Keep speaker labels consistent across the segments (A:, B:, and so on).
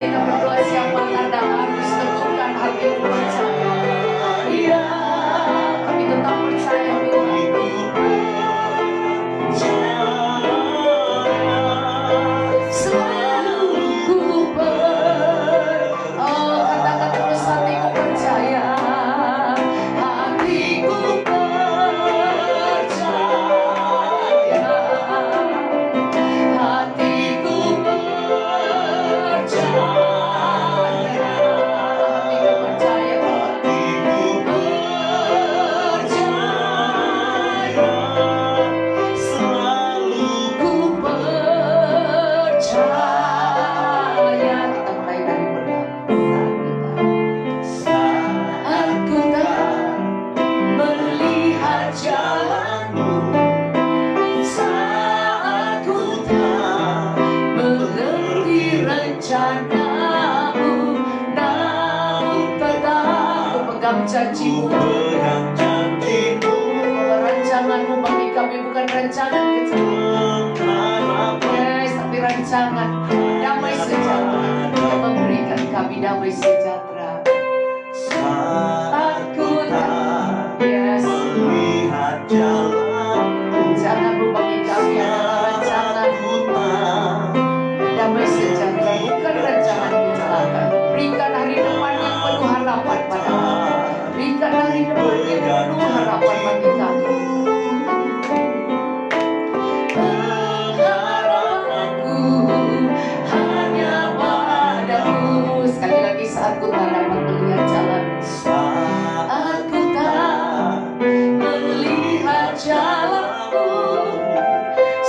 A: Kita berdoa siapa tanda harus tentukan hatimu percaya. Iya, kami tetap percaya Tuhan. Selalu ku katakan terus hatiku percaya. Hatiku percaya. Hatiku janjimu, rancanganmu bagi kami bukan rancangan kecelakaan, yes, tapi rancangan damai sejahtera, memberikan kami damai sejahtera. Aku tak, yes, melihat jalanmu, rancanganmu bagi kami adalah rancangan damai sejahtera, bukan rancangan kecelakaan. Berikan hari depan yang penuh harapan pada kami. Berikan hari depan yang penuh harapan bagi kami. Pengharapanku hanya padamu. Sekali lagi, saat ku tak dapat melihat jalanmu, saat ku tak melihat jalanmu,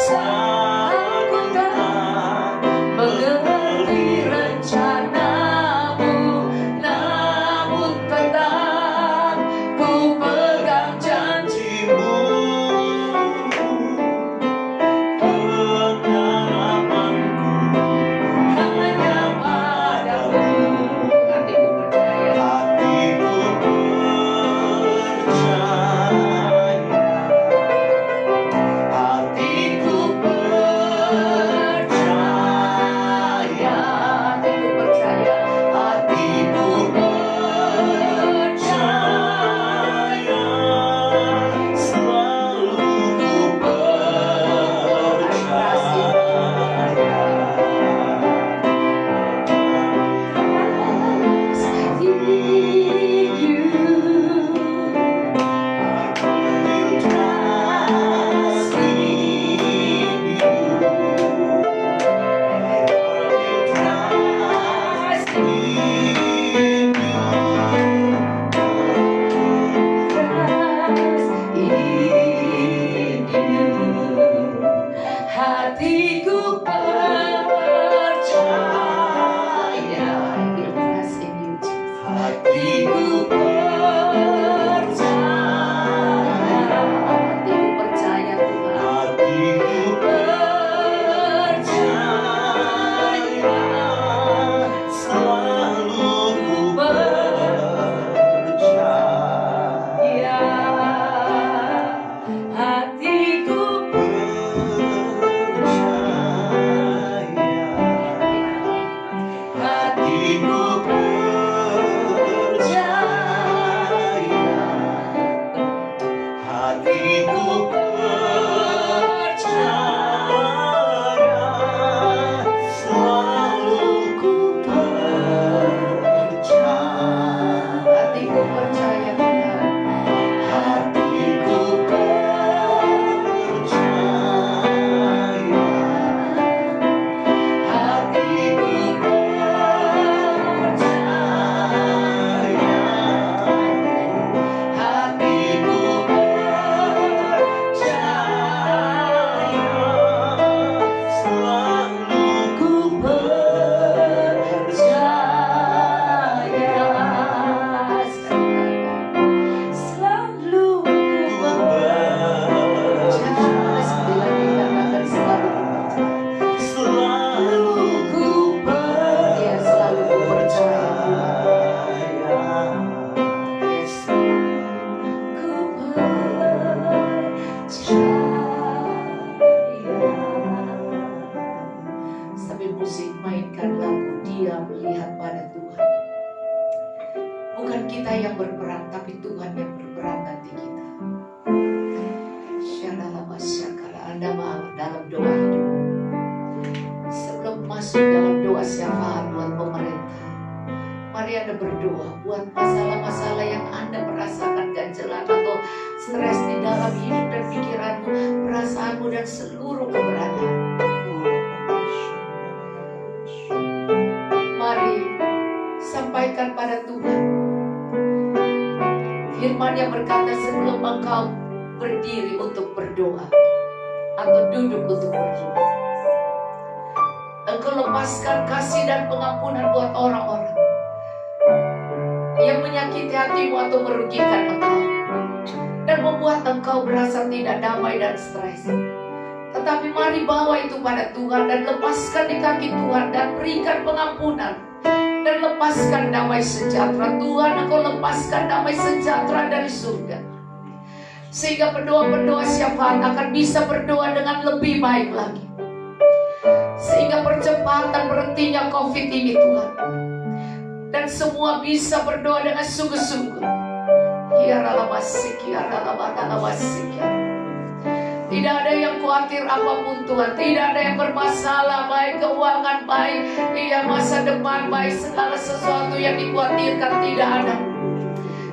A: saat ku tak mengerti rencanamu, namun tetap ku pegang janjimu. Pengharapanku hanya padamu. Hatiku percaya. Hatiku percaya. Hatiku percaya. Hatiku percaya. Hatiku percaya. Selalu ku percaya. In you, I will trust in you. Trust in you. Trust in you. Hatiku percaya. I will trust in you, Jesus. Hatiku percaya. Hatiku percaya Tuhan. Hatiku percaya. Selalu ku percaya. Hatiku hatiku percaya. Hatiku percaya. Selalu ku percaya. Hatiku percaya Tuhan. Hatiku percaya. Hatiku percaya. melihat pada Tuhan. Bukan kita yang berperan, tapi Tuhan yang berperan ganti kita. Anda mau dalam doa hidup. Sebelum masuk dalam doa syafaat buat pemerintah, mari Anda berdoa buat masalah-masalah yang Anda merasakan ganjelan atau stres di dalam hidup dan pikiranmu, perasaanmu dan seluruh keberadaan. Mari sampaikan pada Tuhan. Firman yang berkata, sebelum engkau berdiri untuk berdoa atau duduk untuk berdoa, engkau lepaskan kasih dan pengampunan buat orang-orang yang menyakiti hatimu atau merugikan engkau dan membuat engkau berasa tidak damai dan stres. Tetapi mari bawa itu pada Tuhan dan lepaskan di kaki Tuhan dan berikan pengampunan dan lepaskan damai sejahtera. Tuhan, engkau lepaskan damai sejahtera dari surga, sehingga pendoa-pendoa syafaat akan bisa berdoa dengan lebih baik lagi, sehingga percepatan berhentinya COVID ini Tuhan, dan semua bisa berdoa dengan sungguh-sungguh. Tidak ada yang khawatir apapun Tuhan, tidak ada yang bermasalah, baik keuangan, baik masa depan, baik segala sesuatu yang dikhawatirkan tidak ada.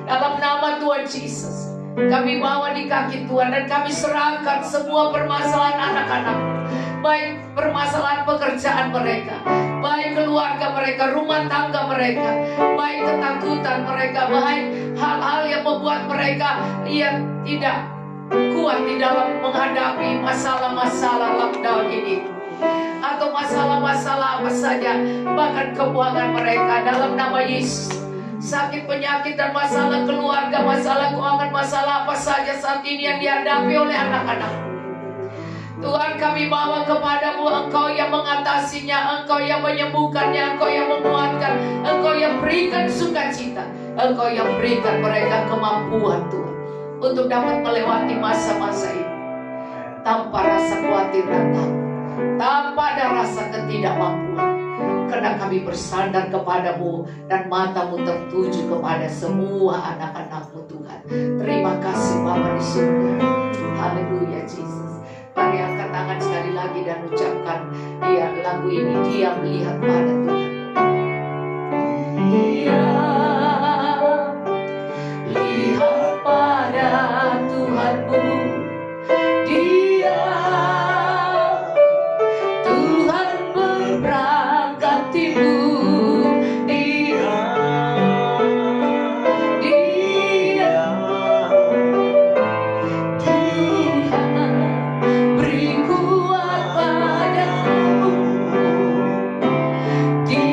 A: Dalam nama Tuhan Yesus, kami bawa di kaki Tuhan dan kami serahkan semua permasalahan anak-anak, baik permasalahan pekerjaan mereka, baik keluarga mereka, rumah tangga mereka, baik ketakutan mereka, baik hal-hal yang membuat mereka tidak kuat di dalam menghadapi masalah-masalah lockdown ini, atau masalah-masalah apa saja, bahkan keuangan mereka. Dalam nama Yesus, sakit, penyakit, dan masalah keluarga, masalah keuangan, masalah apa saja saat ini yang dihadapi oleh anak-anak, Tuhan, kami bawa kepadamu. Engkau yang mengatasinya, Engkau yang menyembuhkannya, Engkau yang menguatkan, Engkau yang berikan sukacita, Engkau yang berikan mereka kemampuan Tuhan untuk dapat melewati masa-masa ini tanpa rasa khawatir dan takut, tanpa ada rasa ketidakmampuan, karena kami bersandar kepadamu dan matamu tertuju kepada semua anak-anakmu Tuhan. Terima kasih Bapa di surga. Haleluya Yesus. Mari angkat tangan sekali lagi dan ucapkan lagu ini, dia melihat pada Tuhan. Dia lihat pada Tuhanmu, dia Tuhan memberkatimu, dia Tuhan beri kuat padamu, dia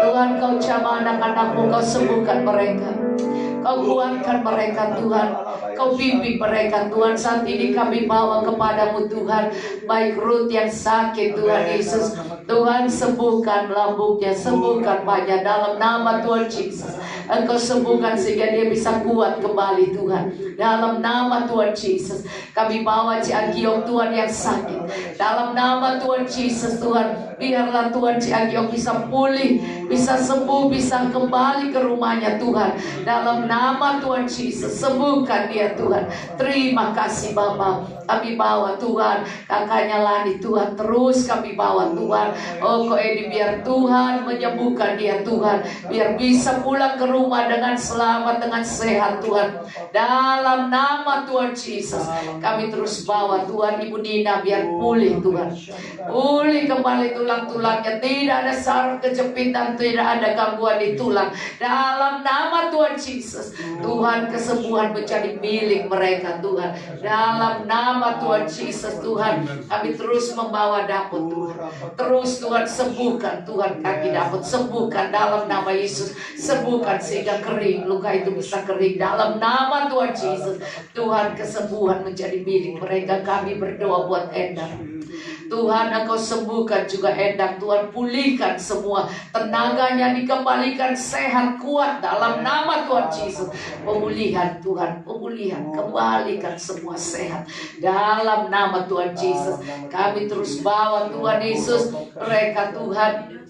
A: Tuhan, Kau jamah anak-anak-Mu, Kau sembuhkan mereka. Kau kuatkan mereka Tuhan. Kau bimbing mereka Tuhan. Saat ini kami bawa kepadamu Tuhan, baik Ruth yang sakit Tuhan Yesus, Tuhan sembuhkan lambungnya, sembuhkan banyak dalam nama Tuhan Yesus. Engkau sembuhkan sehingga dia bisa kuat kembali Tuhan, dalam nama Tuhan Yesus. Kami bawa Ciangiong Tuhan yang sakit, dalam nama Tuhan Yesus Tuhan. Biarlah Tuhan Ciangiong bisa pulih, bisa sembuh, bisa kembali ke rumahnya Tuhan, dalam nama Tuhan Yesus. Sembuhkan dia Tuhan. Terima kasih Bapa. Kami bawa Tuhan kakaknya Lani Tuhan, terus kami bawa Tuhan. Oh Ko Edi, biar Tuhan menyembuhkan dia Tuhan, biar bisa pulang ke rumah dengan selamat, dengan sehat Tuhan, dalam nama Tuhan Yesus. Kami terus bawa Tuhan Ibu Nina, biar pulih Tuhan, pulih kembali tulang-tulangnya, tidak ada saraf kejepitan, tidak ada gangguan di tulang, dalam nama Tuhan Yesus. Tuhan, kesembuhan menjadi milik mereka Tuhan, dalam nama Tuhan Yesus. Tuhan, kami terus membawa Dapur Tuhan, terus Tuhan sembuhkan Tuhan kaki Dapur, sembuhkan dalam nama Yesus, sembuhkan sehingga kering, luka itu bisa kering dalam nama Tuhan Yesus. Tuhan, kesembuhan menjadi milik mereka. Kami berdoa buat Endang Tuhan, Engkau sembuhkan juga Endang Tuhan, pulihkan semua tenaganya, dikembalikan sehat kuat dalam nama Tuhan Yesus. Pemulihan Tuhan, pemulihan, kembalikan semua sehat dalam nama Tuhan Yesus. Kami terus bawa Tuhan Yesus mereka Tuhan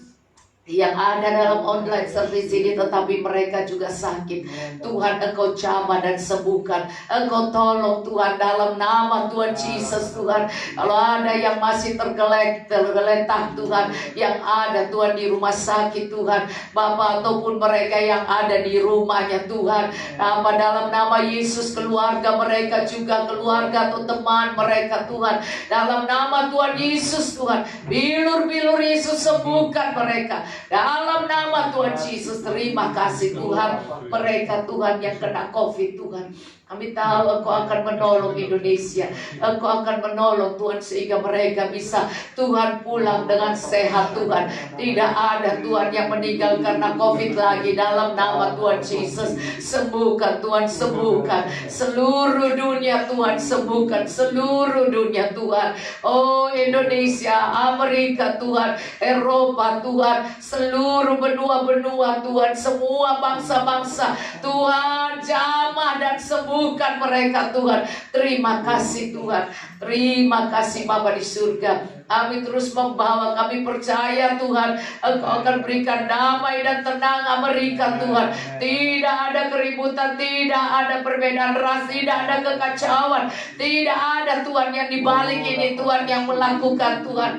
A: yang ada dalam online service ini, tetapi mereka juga sakit. Tuhan, Engkau jamah dan sembuhkan. Engkau tolong Tuhan dalam nama Tuhan Yesus Tuhan. Kalau ada yang masih tergeletak Tuhan, yang ada Tuhan di rumah sakit Tuhan, Bapak, ataupun mereka yang ada di rumahnya Tuhan, dalam nama Yesus, keluarga mereka juga, keluarga atau teman mereka Tuhan, dalam nama Tuhan Yesus Tuhan, bilur-bilur Yesus sembuhkan mereka dalam nama Tuhan Yesus. Terima kasih Tuhan, mereka Tuhan yang kena COVID Tuhan, kami tahu Engkau akan menolong Indonesia, Engkau akan menolong Tuhan sehingga mereka bisa Tuhan pulang dengan sehat Tuhan. Tidak ada Tuhan yang meninggal karena COVID lagi dalam nama Tuhan Yesus. Sembuhkan Tuhan, sembuhkan seluruh dunia Tuhan, sembuhkan seluruh dunia Tuhan. Oh Indonesia, Amerika Tuhan, Eropa Tuhan, seluruh benua-benua Tuhan, semua bangsa-bangsa Tuhan, jamah dan sembuhkan mereka Tuhan. Terima kasih Tuhan, terima kasih Bapa di surga. Kami terus membawa, kami percaya Tuhan, Engkau akan berikan damai dan tenang Amerika Tuhan. Tidak ada keributan, tidak ada perbedaan ras, tidak ada kekacauan, tidak ada Tuhan yang dibalik ini Tuhan yang melakukan Tuhan,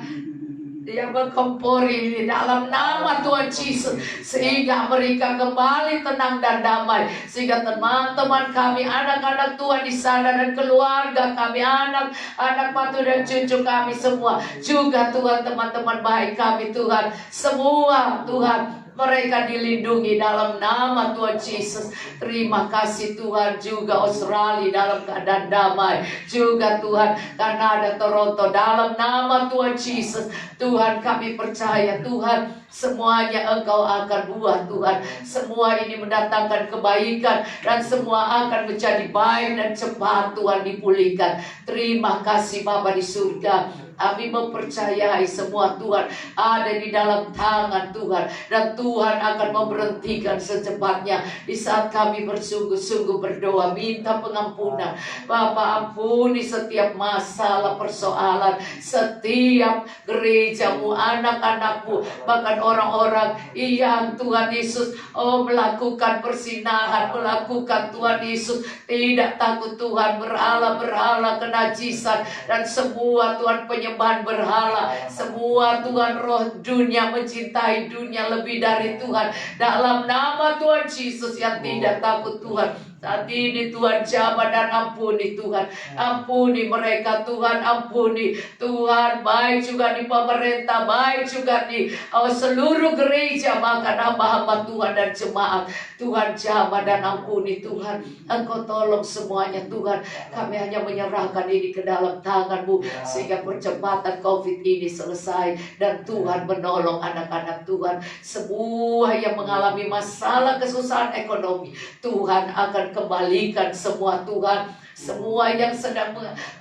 A: yang berkompori ini dalam nama Tuhan Yesus, sehingga mereka kembali tenang dan damai, sehingga teman-teman kami, anak-anak Tuhan di sana dan keluarga kami, anak-anak mantu dan cucu kami semua juga Tuhan, teman-teman baik kami Tuhan, semua Tuhan mereka dilindungi dalam nama Tuhan Yesus. Terima kasih Tuhan, juga Australia dalam keadaan damai, juga Tuhan Kanada, Toronto dalam nama Tuhan Yesus. Tuhan, kami percaya Tuhan, semuanya Engkau akan buat Tuhan. Semua ini mendatangkan kebaikan dan semua akan menjadi baik dan cepat Tuhan dipulihkan. Terima kasih Bapa di surga. Kami mempercayai semua Tuhan ada di dalam tangan Tuhan, dan Tuhan akan memberhentikan secepatnya di saat kami bersungguh-sungguh berdoa minta pengampunan. Bapa, ampuni setiap masalah persoalan setiap gerejamu, anak-anakmu, bahkan orang-orang yang Tuhan Yesus melakukan persinahan, melakukan Tuhan Yesus tidak takut Tuhan, berhala-berhala, kenajisan dan semua Tuhan penyembahan berhala, semua Tuhan roh dunia mencintai dunia lebih dari Tuhan, dalam nama Tuhan Yesus yang tidak takut Tuhan, Saat ini Tuhan jamah dan ampuni Tuhan. Ampuni mereka Tuhan, ampuni Tuhan. Baik juga di pemerintah, baik juga di seluruh gereja, bahkan hamba-hamba Tuhan dan jemaat. Tuhan jamah dan ampuni Tuhan. Engkau tolong semuanya Tuhan. Kami hanya menyerahkan ini ke dalam tangan-Mu, sehingga percepatan COVID ini selesai. Dan Tuhan menolong anak-anak Tuhan. Semua yang mengalami masalah kesusahan ekonomi, Tuhan akan kembalikan semua Tuhan. Semua yang sedang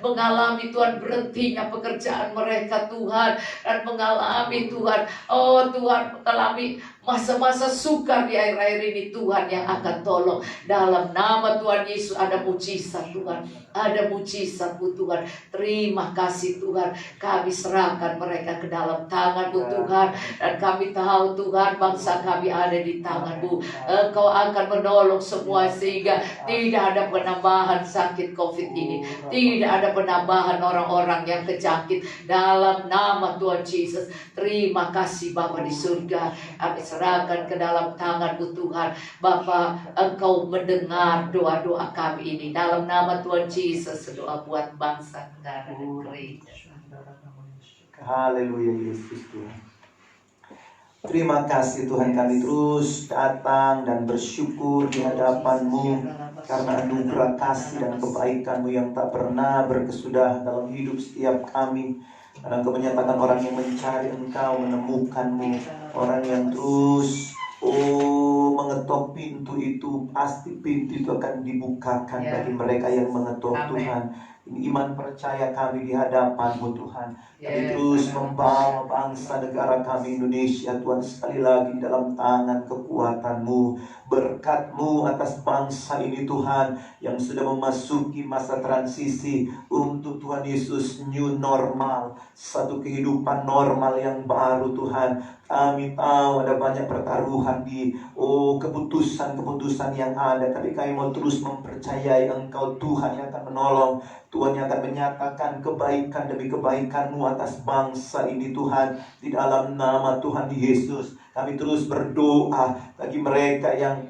A: mengalami Tuhan berhentinya pekerjaan mereka Tuhan, dan mengalami Tuhan, oh Tuhan, mengalami masa-masa sukar di akhir-akhir ini, Tuhan yang akan tolong. Dalam nama Tuhan Yesus ada mujizat Tuhan, ada mujizat-Mu Tuhan. Terima kasih Tuhan. Kami serahkan mereka ke dalam tangan-Mu Tuhan, dan kami tahu Tuhan bangsa kami ada di tangan-Mu. Engkau akan menolong semua, sehingga tidak ada penambahan sakit COVID ini, tidak ada penambahan orang-orang yang kejangkit. Dalam nama Tuhan Yesus, terima kasih Bapa di surga. Kami serahkan ke dalam tangan-Mu Tuhan. Bapa, Engkau mendengar doa-doa kami ini. Dalam nama Tuhan Yesus, doa buat bangsa, negara, dan gereja.
B: Haleluya Yesus Tuhan. Terima kasih Tuhan, kami terus datang dan bersyukur di hadapan-Mu karena anugerah kasih dan kebaikan-Mu yang tak pernah berkesudahan dalam hidup setiap kami. Karena Engkau menyatakan orang yang mencari Engkau menemukan-Mu. Orang yang terus mengetok pintu itu, pasti pintu itu akan dibukakan bagi mereka yang mengetok. Tuhan, ini iman percaya kami di hadapan-Mu Tuhan. Kami terus membawa bangsa negara kami Indonesia Tuhan sekali lagi dalam tangan kekuatan-Mu. Berkat-Mu atas bangsa ini Tuhan, yang sudah memasuki masa transisi untuk Tuhan Yesus new normal, satu kehidupan normal yang baru Tuhan. Kami tahu ada banyak pertaruhan di keputusan-keputusan yang ada, tapi kami mau terus mempercayai Engkau Tuhan yang akan menolong, Tuhan yang akan menyatakan kebaikan demi kebaikan-Mu atas bangsa ini Tuhan. Di dalam nama Tuhan Yesus, kami terus berdoa bagi mereka yang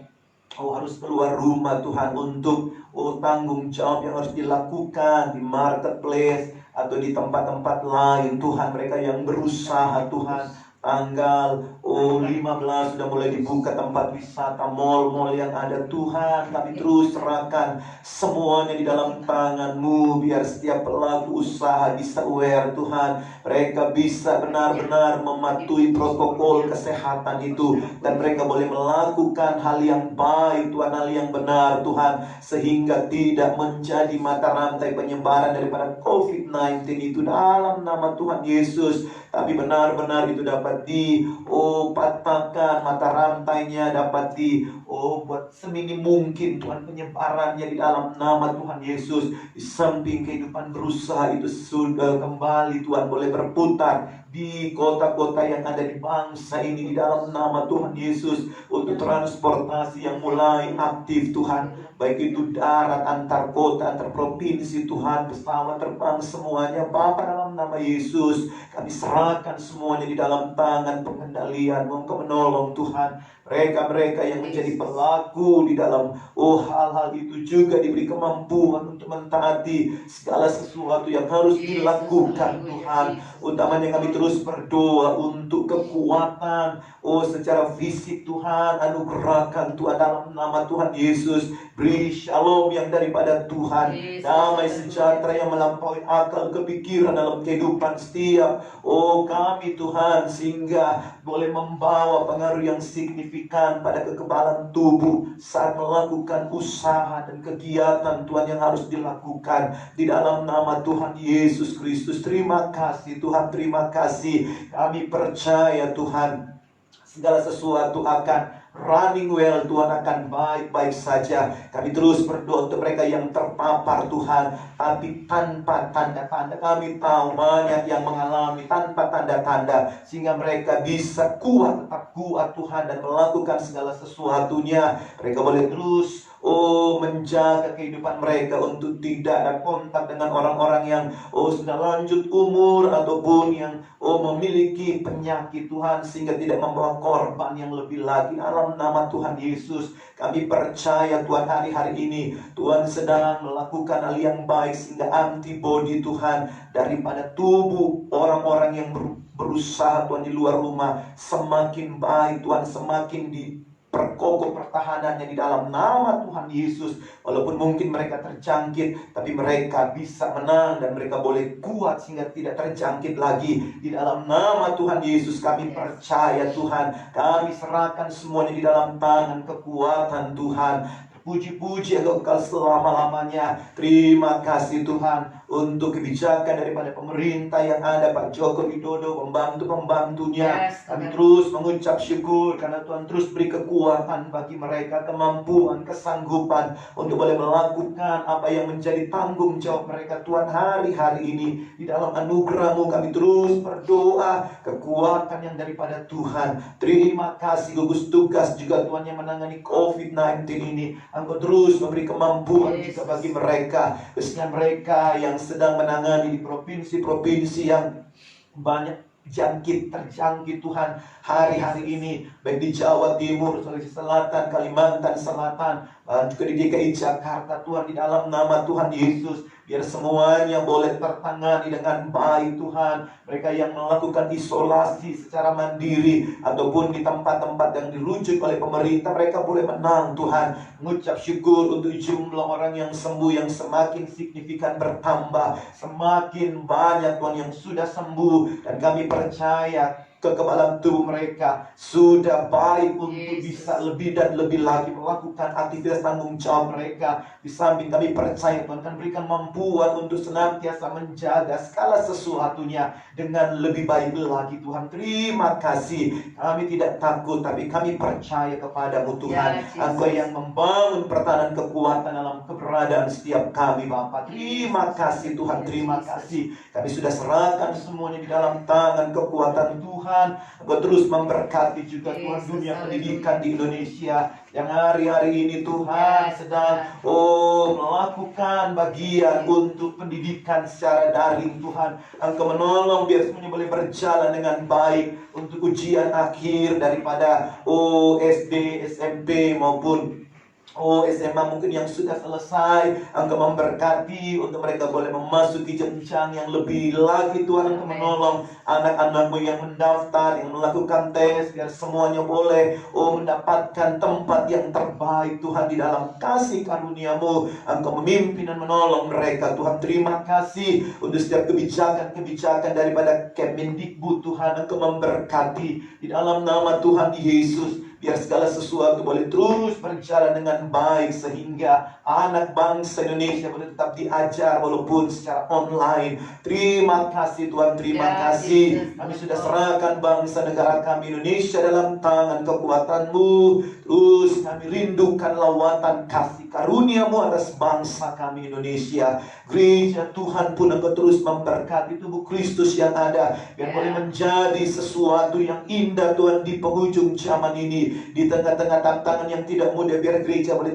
B: harus keluar rumah Tuhan, untuk tanggung jawab yang harus dilakukan di marketplace atau di tempat-tempat lain Tuhan. Mereka yang berusaha Tuhan, tanggal 15 sudah mulai dibuka tempat wisata, mal-mal yang ada Tuhan. Kami terus serahkan semuanya di dalam tangan-Mu, biar setiap pelaku usaha bisa aware Tuhan. Mereka bisa benar-benar mematuhi protokol kesehatan itu, dan mereka boleh melakukan hal yang baik Tuhan, hal yang benar Tuhan, sehingga tidak menjadi mata rantai penyebaran daripada COVID-19 itu. Dalam nama Tuhan Yesus, tapi benar-benar itu dapat dipatahkan, mata rantainya dapat buat seminim mungkin Tuhan penyebarannya di dalam nama Tuhan Yesus. Di samping kehidupan berusaha itu sudah kembali Tuhan boleh berputar di kota-kota yang ada di bangsa ini di dalam nama Tuhan Yesus, untuk transportasi yang mulai aktif Tuhan, baik itu darat, antar kota, antar provinsi Tuhan, pesawat terbang semuanya Bapa, dalam nama Yesus kami serahkan semuanya di dalam tangan pengendalian. Engkau menolong Tuhan mereka-mereka yang menjadi pelaku di dalam hal-hal itu juga diberi kemampuan untuk mentaati segala sesuatu yang harus dilakukan Tuhan. Utamanya kami terus berdoa untuk kekuatan secara fisik Tuhan, anugerahkan Tuhan dalam nama Tuhan Yesus. Beri shalom yang daripada Tuhan, damai sejahtera yang melampaui akal kepikiran dalam kehidupan setiap kami Tuhan, sehingga boleh membawa pengaruh yang signifikan pada kekebalan tubuh saat melakukan usaha dan kegiatan Tuhan yang harus dilakukan di dalam nama Tuhan Yesus Kristus. Terima kasih Tuhan, terima kasih. Kami percaya Tuhan, segala sesuatu akan running well Tuhan, akan baik-baik saja. Kami terus berdoa untuk mereka yang terpapar Tuhan, tapi tanpa tanda-tanda. Kami tahu banyak yang mengalami tanpa tanda-tanda, sehingga mereka bisa kuat, tetap kuat Tuhan, dan melakukan segala sesuatunya. Mereka boleh terus menjaga kehidupan mereka untuk tidak ada kontak dengan orang-orang yang sudah lanjut umur ataupun yang memiliki penyakit Tuhan, sehingga tidak membawa korban yang lebih lagi. Dalam nama Tuhan Yesus, kami percaya Tuhan hari-hari ini Tuhan sedang melakukan hal yang baik, sehingga antibodi Tuhan daripada tubuh orang-orang yang berusaha Tuhan di luar rumah semakin baik Tuhan, semakin diperkokoh pertahanannya di dalam nama Tuhan Yesus. Walaupun mungkin mereka terjangkit, tapi mereka bisa menang dan mereka boleh kuat sehingga tidak terjangkit lagi. Di dalam nama Tuhan Yesus kami percaya Tuhan, kami serahkan semuanya di dalam tangan kekuatan Tuhan. Puji-puji Engkau kekal selama-lamanya. Terima kasih Tuhan untuk kebijakan daripada pemerintah yang ada, Pak Joko Widodo, pembantu-pembantunya. Kami terus mengucap syukur karena Tuhan terus beri kekuatan bagi mereka, kemampuan, kesanggupan untuk boleh melakukan apa yang menjadi tanggung jawab mereka Tuhan hari-hari ini. Di dalam anugerah-Mu kami terus berdoa kekuatan yang daripada Tuhan. Terima kasih gugus tugas juga Tuhan yang menangani COVID-19 ini. Engkau terus memberi kemampuan juga bagi mereka, khususnya mereka yang sedang menangani di provinsi-provinsi yang banyak terjangkit Tuhan hari-hari ini, baik di Jawa Timur, Sulawesi Selatan, Kalimantan Selatan, juga di DKI Jakarta Tuhan. Di dalam nama Tuhan Yesus, biar semuanya boleh tertangani dengan baik Tuhan. Mereka yang melakukan isolasi secara mandiri ataupun di tempat-tempat yang dirujuk oleh pemerintah, mereka boleh menang Tuhan. Mengucap syukur untuk jumlah orang yang sembuh yang semakin signifikan bertambah, semakin banyak Tuhan yang sudah sembuh. Dan kami percaya kekebalan tubuh mereka sudah baik untuk bisa lebih dan lebih lagi melakukan aktivitas tanggung jawab mereka. Di samping kami percaya Tuhan akan berikan kemampuan untuk senantiasa menjaga segala sesuatunya dengan lebih baik lagi Tuhan. Terima kasih. Kami tidak takut, tapi kami percaya kepadamu Tuhan. Engkau yang membangun pertahanan kekuatan dalam keberadaan setiap kami Bapa. Terima kasih Tuhan, terima kasih. Kami sudah serahkan semuanya di dalam tangan kekuatan Tuhan. Engkau terus memberkati juga Tuhan dunia pendidikan di Indonesia yang hari-hari ini Tuhan sedang melakukan bagian untuk pendidikan secara daring Tuhan. Engkau menolong biar semuanya boleh berjalan dengan baik untuk ujian akhir daripada SD, SMP maupun SMA mungkin yang sudah selesai. Engkau memberkati untuk mereka boleh memasuki jenjang yang lebih lagi Tuhan. Engkau menolong anak-anak-Mu yang mendaftar, yang melakukan tes, biar semuanya boleh mendapatkan tempat yang terbaik Tuhan. Di dalam kasih karunia-Mu Engkau memimpin dan menolong mereka Tuhan. Terima kasih untuk setiap kebijakan-kebijakan daripada Kemendikbud Tuhan. Engkau memberkati di dalam nama Tuhan Yesus. Biar segala sesuatu boleh terus berjalan dengan baik, sehingga anak bangsa Indonesia boleh tetap diajar walaupun secara online. Terima kasih Tuhan, terima kasih. Kami sudah serahkan bangsa negara kami Indonesia dalam tangan kekuatan-Mu. Terus kami rindukan lawatan kasih karunia-Mu atas bangsa kami Indonesia. Gereja Tuhan pun Engkau terus memberkati tubuh Kristus yang ada, biar boleh menjadi sesuatu yang indah Tuhan di penghujung zaman ini. Di tengah-tengah tantangan yang tidak mudah, biar gereja boleh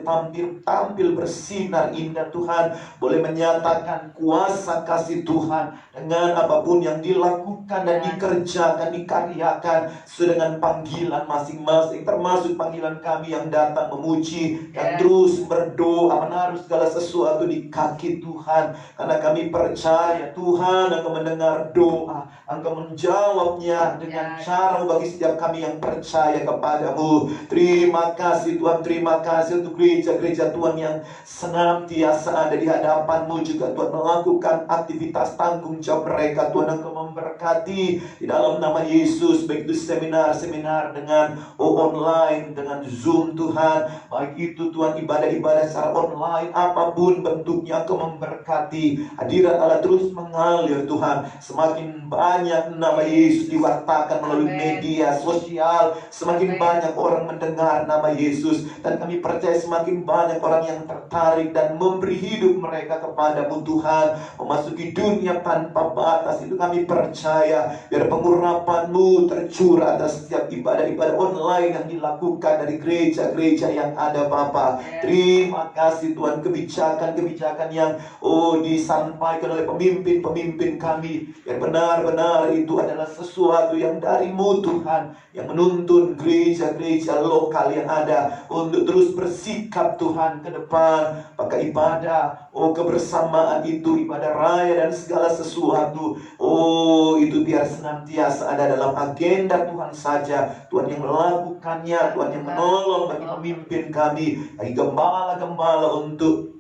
B: tampil bersinar indah Tuhan. Boleh menyatakan kuasa kasih Tuhan dengan apapun yang dilakukan dan dikerjakan, dikaryakan sesuai dengan panggilan masing-masing. Termasuk panggilan kami yang datang memuji dan terus berdoa, menaruh segala sesuatu di kaki Tuhan. Karena kami percaya Tuhan Engkau mendengar doa, Engkau menjawabnya dengan cara bagi setiap kami yang percaya kepadamu. Terima kasih Tuhan, terima kasih untuk gereja-gereja Tuhan yang senantiasa ada di hadapan-Mu juga Tuhan, melakukan aktivitas tanggung jawab mereka Tuhan. Engkau memberkati di dalam nama Yesus, baik itu seminar-seminar dengan online, dengan Zoom Tuhan, baik itu Tuhan ibadah-ibadah secara online, apapun bentuknya Engkau memberkati. Hadirat Allah terus mengalir Tuhan, semakin banyak nama Yesus diwartakan melalui media sosial, semakin banyak banyak orang mendengar nama Yesus. Dan kami percaya semakin banyak orang yang tertarik dan memberi hidup mereka kepadamu Tuhan, memasuki dunia tanpa batas. Itu kami percaya, biar pengurapan-Mu tercurah atas setiap ibadah-ibadah online yang dilakukan dari gereja-gereja yang ada Bapa. Terima kasih Tuhan, kebijakan-kebijakan yang disampaikan oleh pemimpin-pemimpin kami, biar benar-benar itu adalah sesuatu yang dari-Mu Tuhan, yang menuntun gereja-gereja lokal yang ada untuk terus bersikap Tuhan ke depan. Maka ibadah, kebersamaan itu, ibadah raya dan segala sesuatu, itu biar senantiasa ada dalam agenda Tuhan saja. Tuhan yang melakukannya, Tuhan yang menolong bagi pemimpin kami, bagi gembala-gembala untuk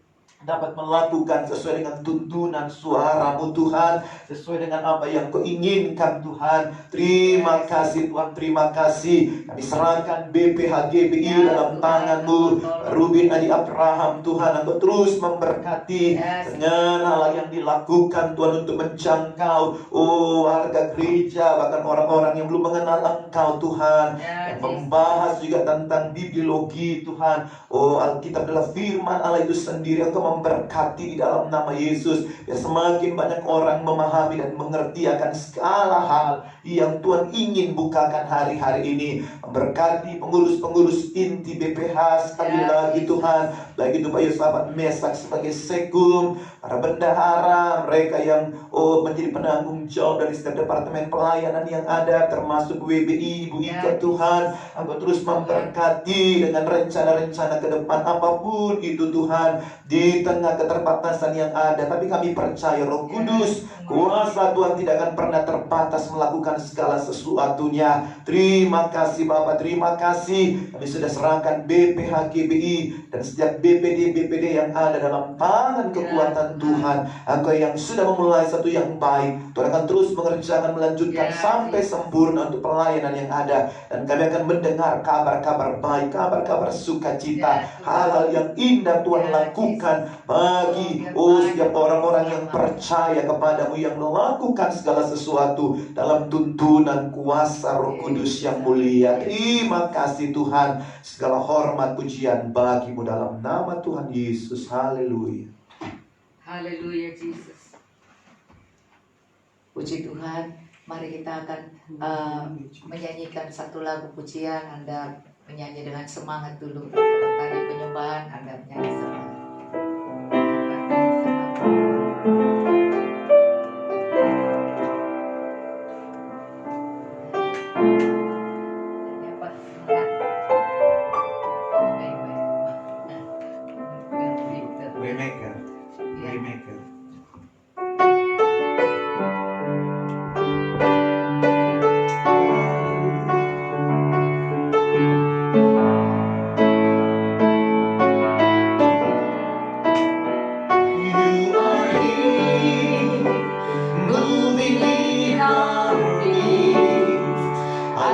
B: dapat melakukan sesuai dengan tuntunan suara-Mu Tuhan, sesuai dengan apa yang Kau inginkan Tuhan. Terima kasih Tuhan, terima kasih. Kami serahkan BPHGBI dalam tangan-Mu, Rubin Adi Abraham Tuhan. Engkau terus memberkati dengan hal yang dilakukan Tuhan untuk menjangkau warga gereja, bahkan orang-orang yang belum mengenal Engkau Tuhan, yang membahas juga tentang bibliologi Tuhan. Alkitab adalah firman Allah itu sendiri. Engkau memberkati di dalam nama Yesus, biar semakin banyak orang memahami dan mengerti akan segala hal yang Tuhan ingin bukakan hari-hari ini. Memberkati pengurus-pengurus inti BPH sekali lagi Tuhan, baik itu Pak Yosafat Mesak sebagai sekum, para bendahara, mereka yang menjadi penanggung jawab dari setiap departemen pelayanan yang ada, termasuk WBI, Ibu Ika Tuhan. Engkau terus memberkati dengan rencana-rencana ke depan apapun itu Tuhan, di tengah keterbatasan yang ada. Tapi kami percaya Roh Kudus, kuasa Tuhan tidak akan pernah terbatas melakukan segala sesuatunya. Terima kasih Bapak, terima kasih. Kami sudah serahkan BPHGBI dan setiap BPD yang ada dalam tangan kekuatan Tuhan. Engkau yang sudah memulai satu yang baik, Tuhan akan terus mengerjakan, melanjutkan sampai sempurna untuk pelayanan yang ada. Dan kami akan mendengar kabar-kabar baik, kabar-kabar sukacita, hal-hal yang indah Tuhan lakukan bagi setiap orang-orang yang percaya kepadamu, yang melakukan segala sesuatu dalam tuntunan kuasa Roh Kudus yang mulia. Terima kasih Tuhan, segala hormat pujian bagimu dalam nama Tuhan Yesus. Haleluya.
A: Haleluya Yesus. Puji Tuhan. Mari kita akan menyanyikan satu lagu pujian. Anda menyanyi dengan semangat dulu. Tadi penyembahan Anda menyanyi semangat.
B: I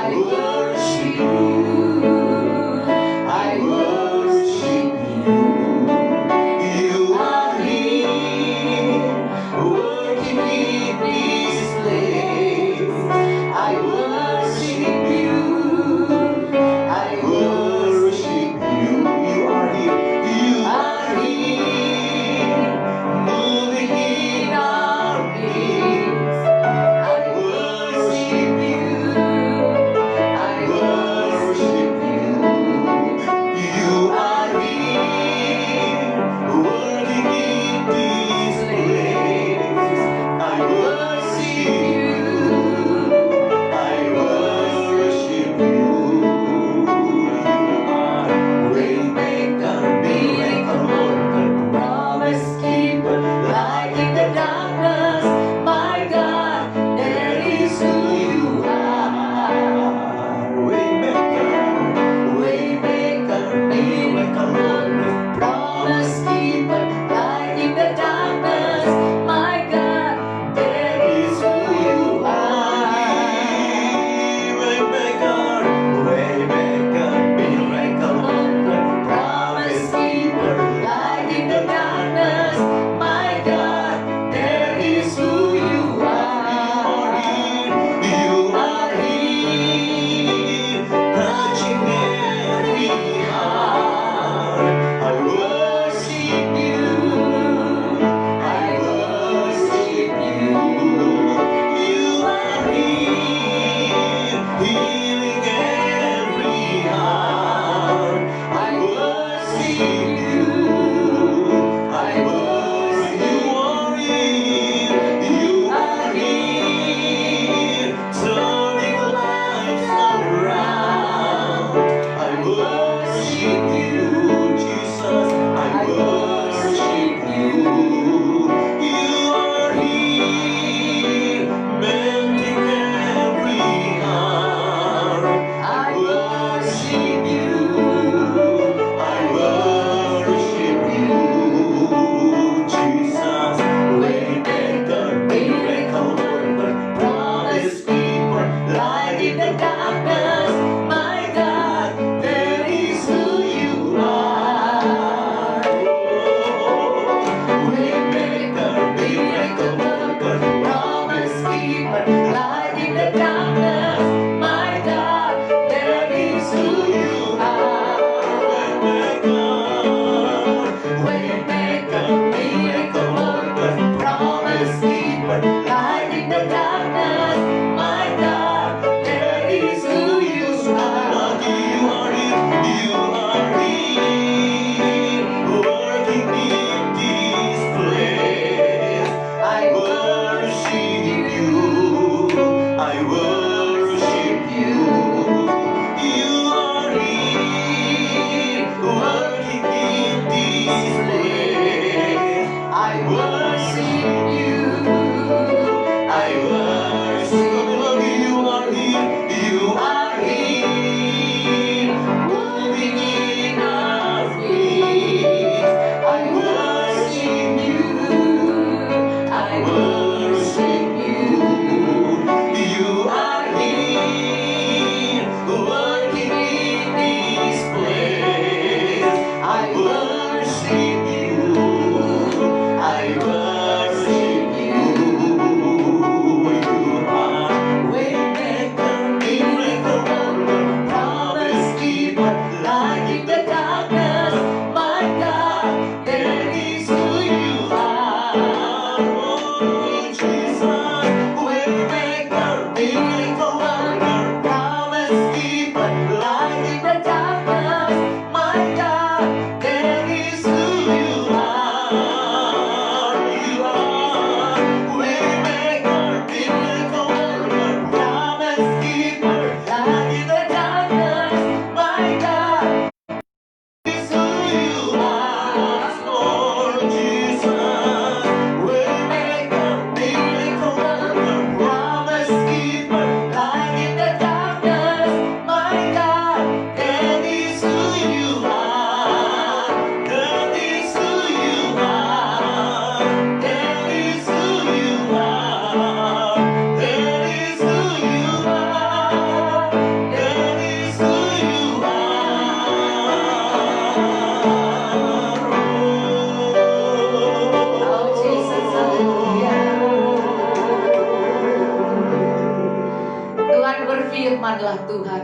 A: Tuhan, berfirmanlah Tuhan.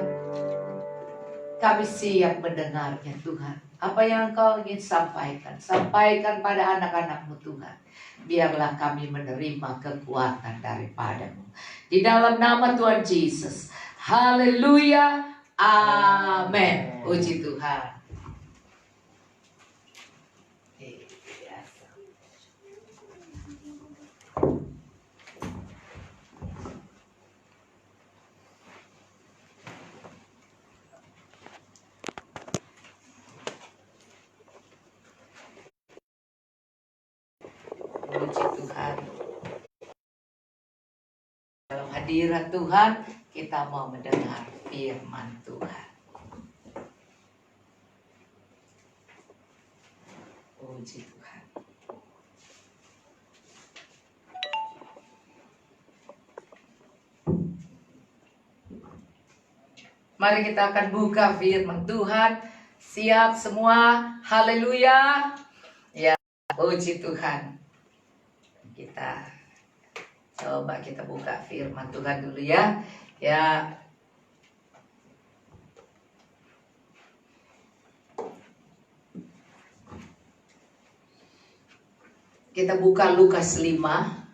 A: Kami siap mendengarnya Tuhan. Apa yang Engkau ingin sampaikan, sampaikan pada anak-anak-Mu Tuhan. Biarlah kami menerima kekuatan daripada-Mu. Di dalam nama Tuhan Yesus. Haleluya. Amin. Puji Tuhan. Puji Tuhan. Dalam hadirat Tuhan, kita mau mendengar firman Tuhan. Puji Tuhan. Mari kita akan buka firman Tuhan. Siap semua? Haleluya. Ya, puji Tuhan. Kita coba kita buka firman Tuhan dulu ya. Ya. Kita buka Lukas 5.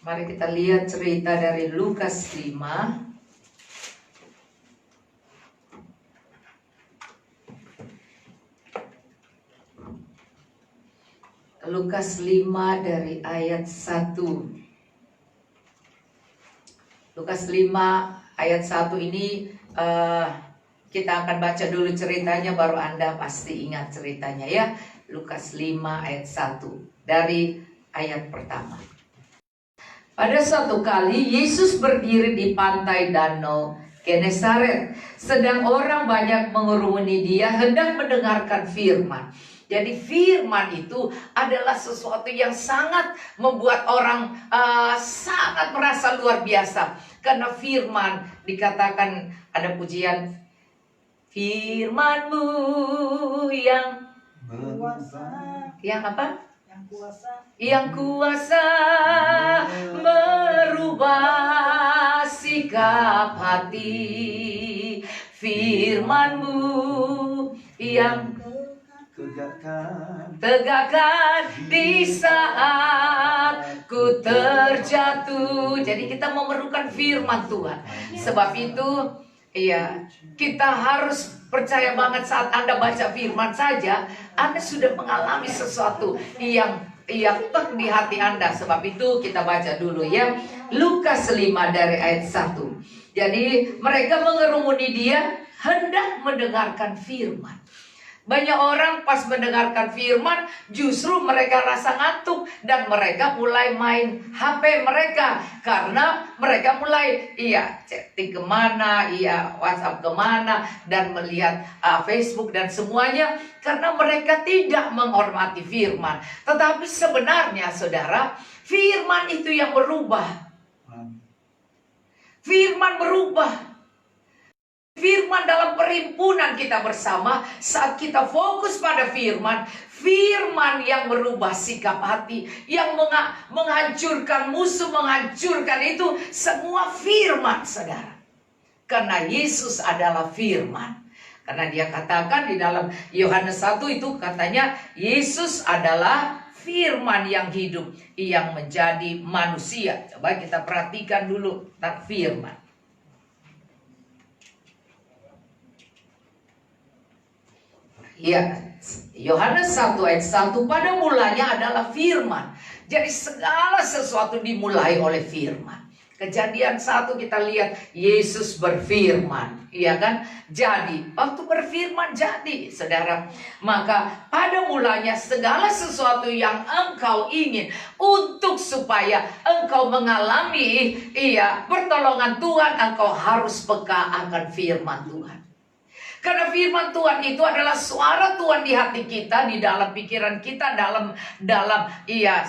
A: Mari kita lihat cerita dari Lukas 5. Lukas 5 dari ayat 1. Lukas 5 ayat 1 ini kita akan baca dulu ceritanya, baru Anda pasti ingat ceritanya ya. Lukas 5 ayat 1 dari ayat pertama. Pada suatu kali Yesus berdiri di pantai danau Genesaret, sedang orang banyak mengerumuni Dia hendak mendengarkan firman. Jadi firman itu adalah sesuatu yang sangat membuat orang sangat merasa luar biasa. Karena firman dikatakan, ada pujian, firman-Mu yang
B: Kuasa.
A: yang apa?
B: Kuasa.
A: Yang kuasa merubah sikap hati, firman-Mu yang tegakkan di saat ku terjatuh. Jadi kita memerlukan firman Tuhan. Sebab itu iya, kita harus percaya banget saat Anda baca firman saja, Anda sudah mengalami sesuatu yang tek di hati Anda. Sebab itu kita baca dulu ya. Lukas 5 dari ayat 1. Jadi mereka mengerumuni Dia hendak mendengarkan firman. Banyak orang pas mendengarkan firman justru mereka rasa ngantuk dan mereka mulai main HP mereka, karena mereka mulai chatting kemana, WhatsApp kemana, dan melihat Facebook dan semuanya, karena mereka tidak menghormati firman. Tetapi sebenarnya saudara, firman itu yang berubah. Firman berubah. Firman dalam perhimpunan kita bersama, saat kita fokus pada firman, firman yang merubah sikap hati, yang menghancurkan musuh, menghancurkan itu semua firman, saudara. Karena Yesus adalah firman. Karena Dia katakan di dalam Yohanes 1 itu katanya, Yesus adalah firman yang hidup, yang menjadi manusia. Coba kita perhatikan dulu tentang firman. Ya, Yohanes 1 ayat 1, pada mulanya adalah firman. Jadi segala sesuatu dimulai oleh firman. Kejadian 1 kita lihat Yesus berfirman, iya kan? Jadi, waktu berfirman jadi, saudara. Maka pada mulanya segala sesuatu yang engkau ingin untuk supaya engkau mengalami pertolongan Tuhan, engkau harus peka akan firman Tuhan. Karena firman Tuhan itu adalah suara Tuhan di hati kita, di dalam pikiran kita, dalam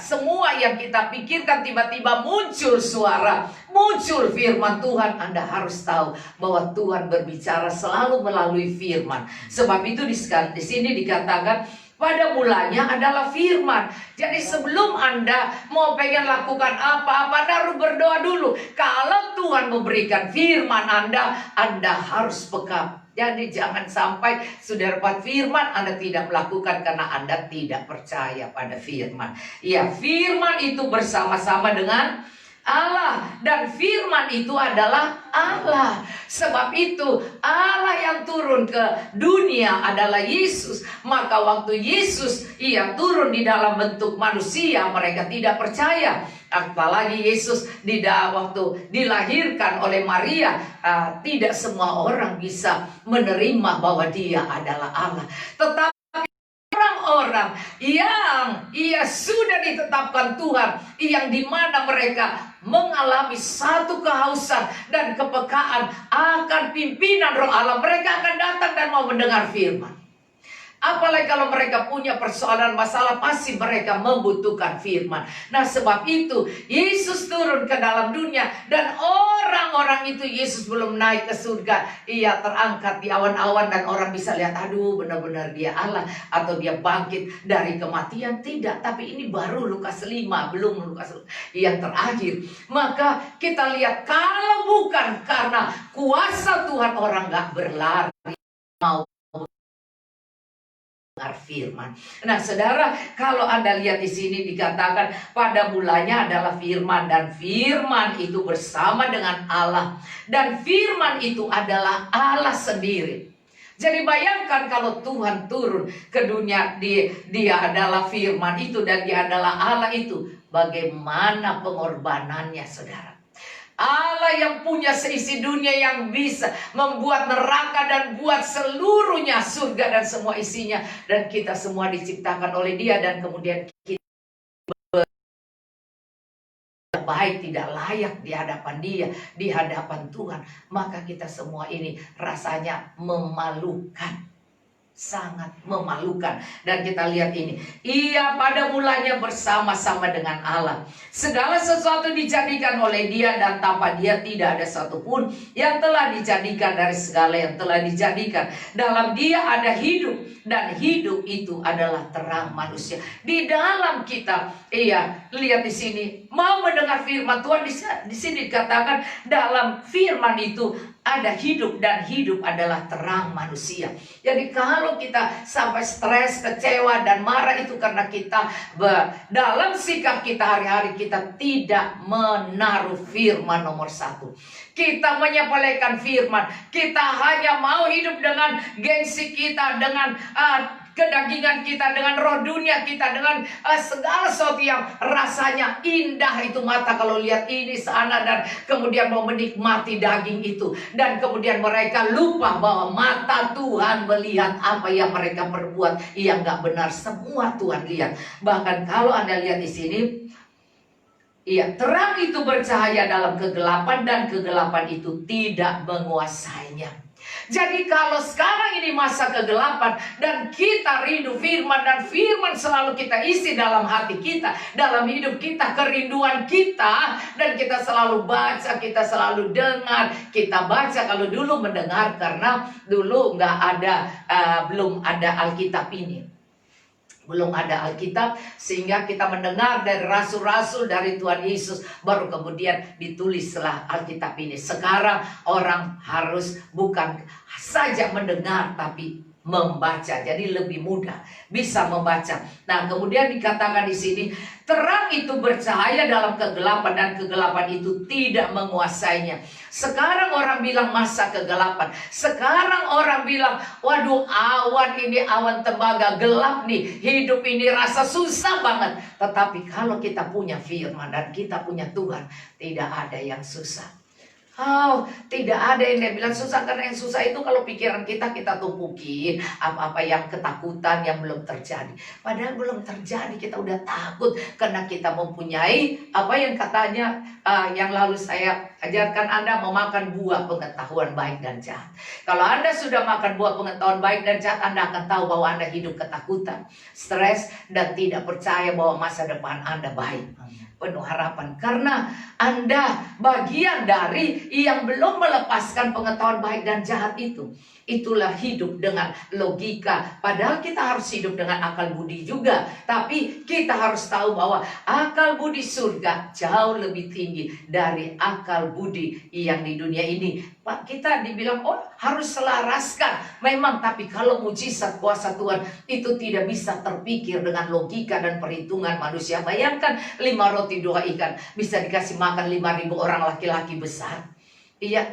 A: semua yang kita pikirkan. Tiba-tiba muncul suara, muncul firman Tuhan. Anda harus tahu bahwa Tuhan berbicara selalu melalui firman. Sebab itu di sini dikatakan pada mulanya adalah firman. Jadi sebelum Anda mau pengen lakukan apa-apa, Anda harus berdoa dulu. Kalau Tuhan memberikan firman Anda harus peka. Jadi jangan sampai sudah dapat firman Anda tidak melakukan karena Anda tidak percaya pada firman. Ya, firman itu bersama-sama dengan Allah, dan firman itu adalah Allah. Sebab itu Allah yang turun ke dunia adalah Yesus. Maka waktu Yesus turun di dalam bentuk manusia, mereka tidak percaya. Apalagi Yesus waktu dilahirkan oleh Maria, tidak semua orang bisa menerima bahwa dia adalah Allah. Tetapi orang-orang yang sudah ditetapkan Tuhan, yang dimana mereka mengalami satu kehausan dan kepekaan akan pimpinan Roh Allah, mereka akan datang dan mau mendengar firman. Apalagi kalau mereka punya persoalan masalah, pasti mereka membutuhkan firman. Nah, sebab itu Yesus turun ke dalam dunia, dan orang-orang itu Yesus belum naik ke surga. Ia terangkat di awan-awan dan orang bisa lihat, aduh benar-benar dia Allah, atau dia bangkit dari kematian. Tidak, tapi ini baru Lukas 5, belum Lukas yang terakhir. Maka kita lihat, kalau bukan karena kuasa Tuhan, orang gak berlari mau firman. Nah, saudara, kalau Anda lihat di sini dikatakan pada mulanya adalah firman, dan firman itu bersama dengan Allah, dan firman itu adalah Allah sendiri. Jadi bayangkan kalau Tuhan turun ke dunia, dia adalah firman itu dan dia adalah Allah itu, bagaimana pengorbanannya, saudara. Allah yang punya seisi dunia, yang bisa membuat neraka dan buat seluruhnya, surga dan semua isinya, dan kita semua diciptakan oleh Dia, dan kemudian kita baik, tidak layak di hadapan Dia, di hadapan Tuhan. Maka kita semua ini rasanya memalukan, sangat memalukan. Dan kita lihat ini, ia pada mulanya bersama-sama dengan Allah. Segala sesuatu dijadikan oleh Dia, dan tanpa Dia tidak ada satupun yang telah dijadikan dari segala yang telah dijadikan. Dalam Dia ada hidup, dan hidup itu adalah terang manusia. Di dalam kita, lihat di sini, mau mendengar firman Tuhan, di sini dikatakan dalam firman itu ada hidup, dan hidup adalah terang manusia. Jadi kalau kita sampai stres, kecewa, dan marah, itu karena kita dalam sikap kita hari-hari kita tidak menaruh firman nomor satu. Kita menyepelekan firman. Kita hanya mau hidup dengan gengsi kita, dengan kedagingan kita, dengan roh dunia kita, dengan segala sesuatu yang rasanya indah itu mata kalau lihat ini sana, dan kemudian mau menikmati daging itu, dan kemudian mereka lupa bahwa mata Tuhan melihat apa yang mereka perbuat yang gak benar. Semua Tuhan lihat. Bahkan kalau Anda lihat di sini, terang itu bercahaya dalam kegelapan, dan kegelapan itu tidak menguasainya. Jadi kalau sekarang ini masa kegelapan, dan kita rindu firman, dan firman selalu kita isi dalam hati kita, dalam hidup kita, kerinduan kita, dan kita selalu baca, kita selalu dengar. Kita baca, kalau dulu mendengar, karena dulu belum ada Alkitab ini. Belum ada Alkitab, sehingga kita mendengar dari rasul-rasul, dari Tuhan Yesus, baru kemudian ditulislah Alkitab ini. Sekarang orang harus bukan saja mendengar, tapi membaca. Jadi lebih mudah bisa membaca. Nah, kemudian dikatakan di sini, terang itu bercahaya dalam kegelapan, dan kegelapan itu tidak menguasainya. Sekarang orang bilang masa kegelapan. Sekarang orang bilang, waduh, awan ini awan tembaga, gelap nih, hidup ini rasa susah banget. Tetapi kalau kita punya firman dan kita punya Tuhan, tidak ada yang susah. Tidak ada yang dia bilang susah, karena yang susah itu kalau pikiran kita tumpukin apa-apa yang ketakutan yang belum terjadi. Padahal belum terjadi, kita udah takut karena kita mempunyai apa yang katanya yang lalu saya ajarkan Anda memakan buah pengetahuan baik dan jahat. Kalau Anda sudah makan buah pengetahuan baik dan jahat, Anda akan tahu bahwa Anda hidup ketakutan, stres, dan tidak percaya bahwa masa depan Anda baik. Penuh harapan karena Anda bagian dari yang belum melepaskan pengetahuan baik dan jahat itu. Itulah hidup dengan logika. Padahal kita harus hidup dengan akal budi juga. Tapi kita harus tahu bahwa akal budi surga jauh lebih tinggi dari akal budi yang di dunia ini. Pak, kita dibilang, oh harus selaraskan. Memang, tapi kalau mujizat kuasa Tuhan itu tidak bisa terpikir dengan logika dan perhitungan manusia. Bayangkan 5 roti 2 ikan bisa dikasih makan 5.000 orang laki-laki besar. Iya,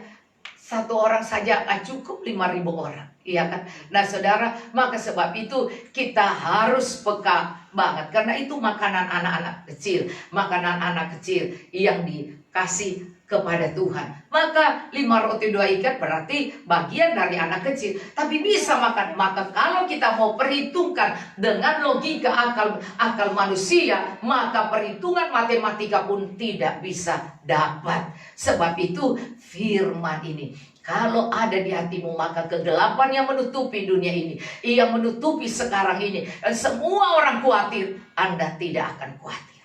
A: satu orang saja nggak cukup 5.000 orang. Iya kan? Nah saudara, maka sebab itu kita harus peka banget. Karena itu makanan anak-anak kecil. Makanan anak kecil yang dikasih kepada Tuhan. Maka 5 roti 2 ikan berarti bagian dari anak kecil. Tapi bisa makan. Maka kalau kita mau perhitungkan dengan logika akal manusia, maka perhitungan matematika pun tidak bisa dapat. Sebab itu firman ini, kalau ada di hatimu, maka kegelapan yang menutupi dunia ini, yang menutupi sekarang ini, dan semua orang khawatir, Anda tidak akan khawatir.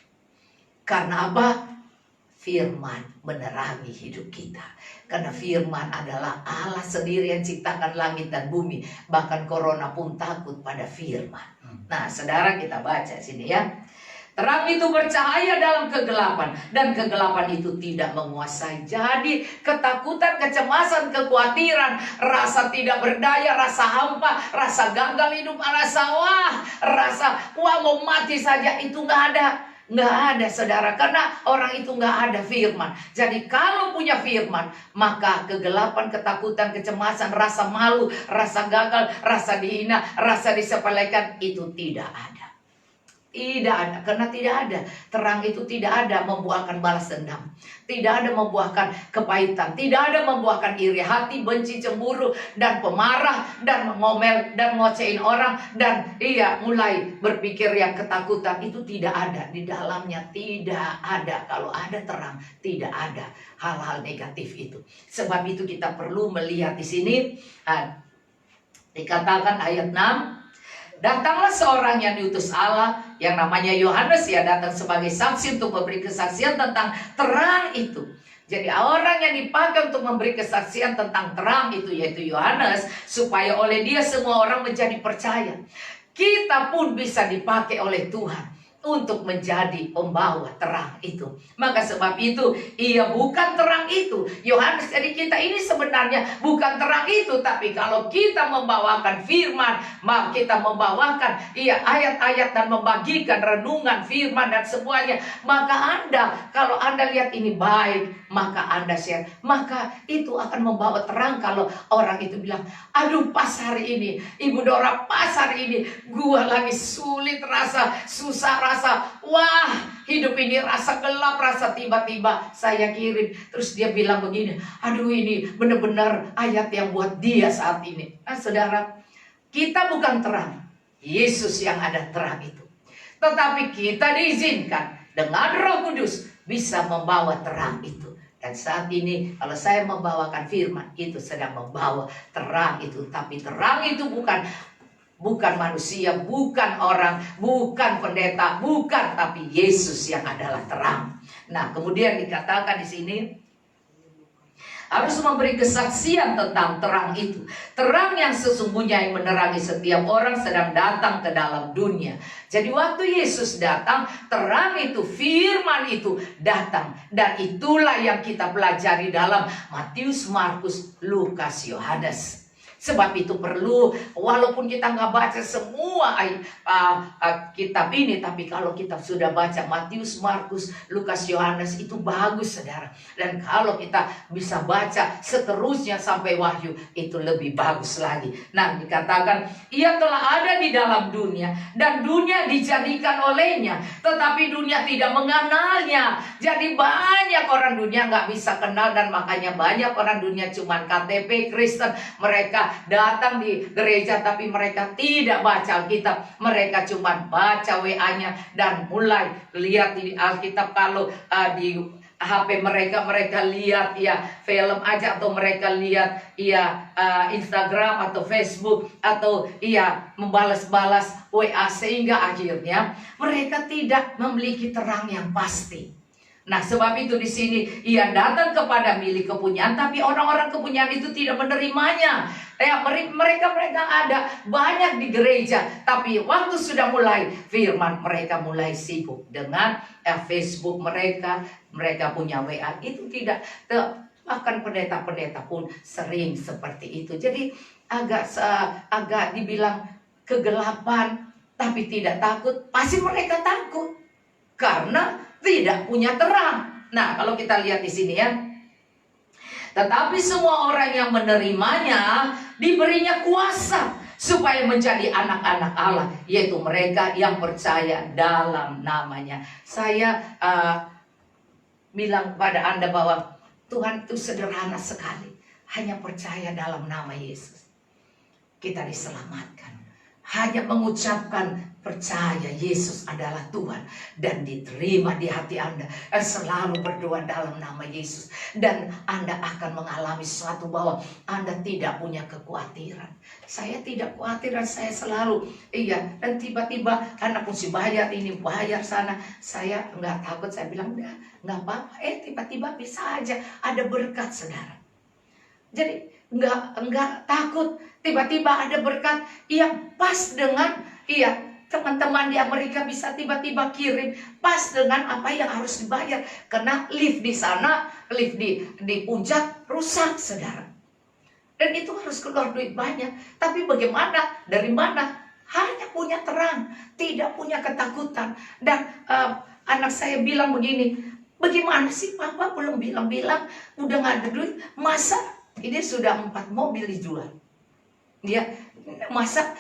A: Karena apa? Firman menerangi hidup kita. Karena firman adalah Allah sendiri yang ciptakan langit dan bumi. Bahkan corona pun takut pada firman. Nah saudara, kita baca sini ya. Terang itu bercahaya dalam kegelapan, dan kegelapan itu tidak menguasai. Jadi ketakutan, kecemasan, kekhawatiran, rasa tidak berdaya, rasa hampa, rasa gagal hidup, rasa mau mati saja, itu nggak ada. Nggak ada saudara, karena orang itu nggak ada firman. Jadi kalau punya firman, maka kegelapan, ketakutan, kecemasan, rasa malu, rasa gagal, rasa dihina, rasa disepelekan, itu tidak ada. Tidak ada, karena tidak ada. Terang itu tidak ada membuahkan balas dendam, tidak ada membuahkan kepahitan, tidak ada membuahkan iri hati, benci, cemburu, dan pemarah, dan ngomel, dan ngocein orang, dan mulai berpikir yang ketakutan. Itu tidak ada di dalamnya, tidak ada. Kalau ada terang, tidak ada hal-hal negatif itu. Sebab itu kita perlu melihat di sini. Dikatakan ayat 6. Datanglah seorang yang diutus Allah, yang namanya Yohanes, ya, datang sebagai saksi untuk memberi kesaksian tentang terang itu. Jadi orang yang dipakai untuk memberi kesaksian tentang terang itu yaitu Yohanes, supaya oleh dia semua orang menjadi percaya. Kita pun bisa dipakai oleh Tuhan untuk menjadi pembawa terang itu. Maka sebab itu, ia bukan terang itu. Yohanes, jadi kita ini sebenarnya bukan terang itu. Tapi kalau kita membawakan firman, maka kita membawakan ayat-ayat dan membagikan renungan firman dan semuanya, maka Anda, kalau Anda lihat ini baik, maka Anda share, maka itu akan membawa terang. Kalau orang itu bilang, aduh pas hari ini, Ibu Dora, pas hari ini gua lagi sulit, rasa susah, rasa wah hidup ini rasa gelap, rasa tiba-tiba saya kirim. Terus dia bilang begini, aduh ini benar-benar ayat yang buat dia saat ini. Nah saudara, kita bukan terang, Yesus yang ada terang itu. Tetapi kita diizinkan dengan Roh Kudus bisa membawa terang itu. Dan saat ini kalau saya membawakan firman, itu sedang membawa terang itu. Tapi terang itu bukan manusia, bukan orang, bukan pendeta, bukan, tapi Yesus yang adalah terang. Nah, kemudian dikatakan di sini harus memberi kesaksian tentang terang itu. Terang yang sesungguhnya yang menerangi setiap orang sedang datang ke dalam dunia. Jadi waktu Yesus datang, terang itu, firman itu datang. Dan itulah yang kita pelajari dalam Matius, Markus, Lukas, Yohanes. Sebab itu perlu, walaupun kita nggak baca semua kitab ini, tapi kalau kita sudah baca Matius, Markus, Lukas, Yohanes, itu bagus saudara. Dan kalau kita bisa baca seterusnya sampai Wahyu, itu lebih bagus lagi. Nah dikatakan, ia telah ada di dalam dunia, dan dunia dijadikan olehnya, tetapi dunia tidak mengenalnya. Jadi banyak orang dunia nggak bisa kenal, dan makanya banyak orang dunia cuman KTP Kristen. Mereka datang di gereja tapi mereka tidak baca Alkitab. Mereka cuma baca WA-nya dan mulai lihat di Alkitab. Kalau di HP mereka lihat ya film aja, atau mereka lihat ya Instagram atau Facebook, atau ya membalas-balas WA, sehingga akhirnya mereka tidak memiliki terang yang pasti. Nah, sebab itu di sini ia datang kepada milik kepunyaan, tapi orang-orang kepunyaan itu tidak menerimanya. Ya, mereka ada banyak di gereja, tapi waktu sudah mulai firman, mereka mulai sibuk dengan Facebook mereka punya WA, itu tidak. Bahkan pendeta-pendeta pun sering seperti itu. Jadi agak dibilang kegelapan, tapi tidak takut. Pasti mereka takut karena tidak punya terang. Nah, kalau kita lihat di sini ya. Tetapi semua orang yang menerimanya diberinya kuasa supaya menjadi anak-anak Allah, yaitu mereka yang percaya dalam namanya. Saya bilang kepada Anda bahwa Tuhan itu sederhana sekali. Hanya percaya dalam nama Yesus, kita diselamatkan. Hanya mengucapkan percaya Yesus adalah Tuhan dan diterima di hati Anda. Selalu berdoa dalam nama Yesus, dan Anda akan mengalami sesuatu bahwa Anda tidak punya kekhawatiran. Saya tidak khawatir, dan saya selalu dan tiba-tiba anak mesti bayar ini, bayar sana. Saya nggak takut, saya bilang nggak apa-apa. Tiba-tiba bisa aja ada berkat, saudara. Jadi nggak takut. Tiba-tiba ada berkat yang pas dengan teman-teman di Amerika bisa tiba-tiba kirim pas dengan apa yang harus dibayar. Karena lift di sana, lift di puncak rusak, saudara. Dan itu harus keluar duit banyak. Tapi bagaimana? Dari mana? Hanya punya terang, tidak punya ketakutan. Dan anak saya bilang begini, bagaimana sih Papa belum bilang-bilang udah nggak ada duit? Masa ini sudah 4 mobil dijual? Dia masa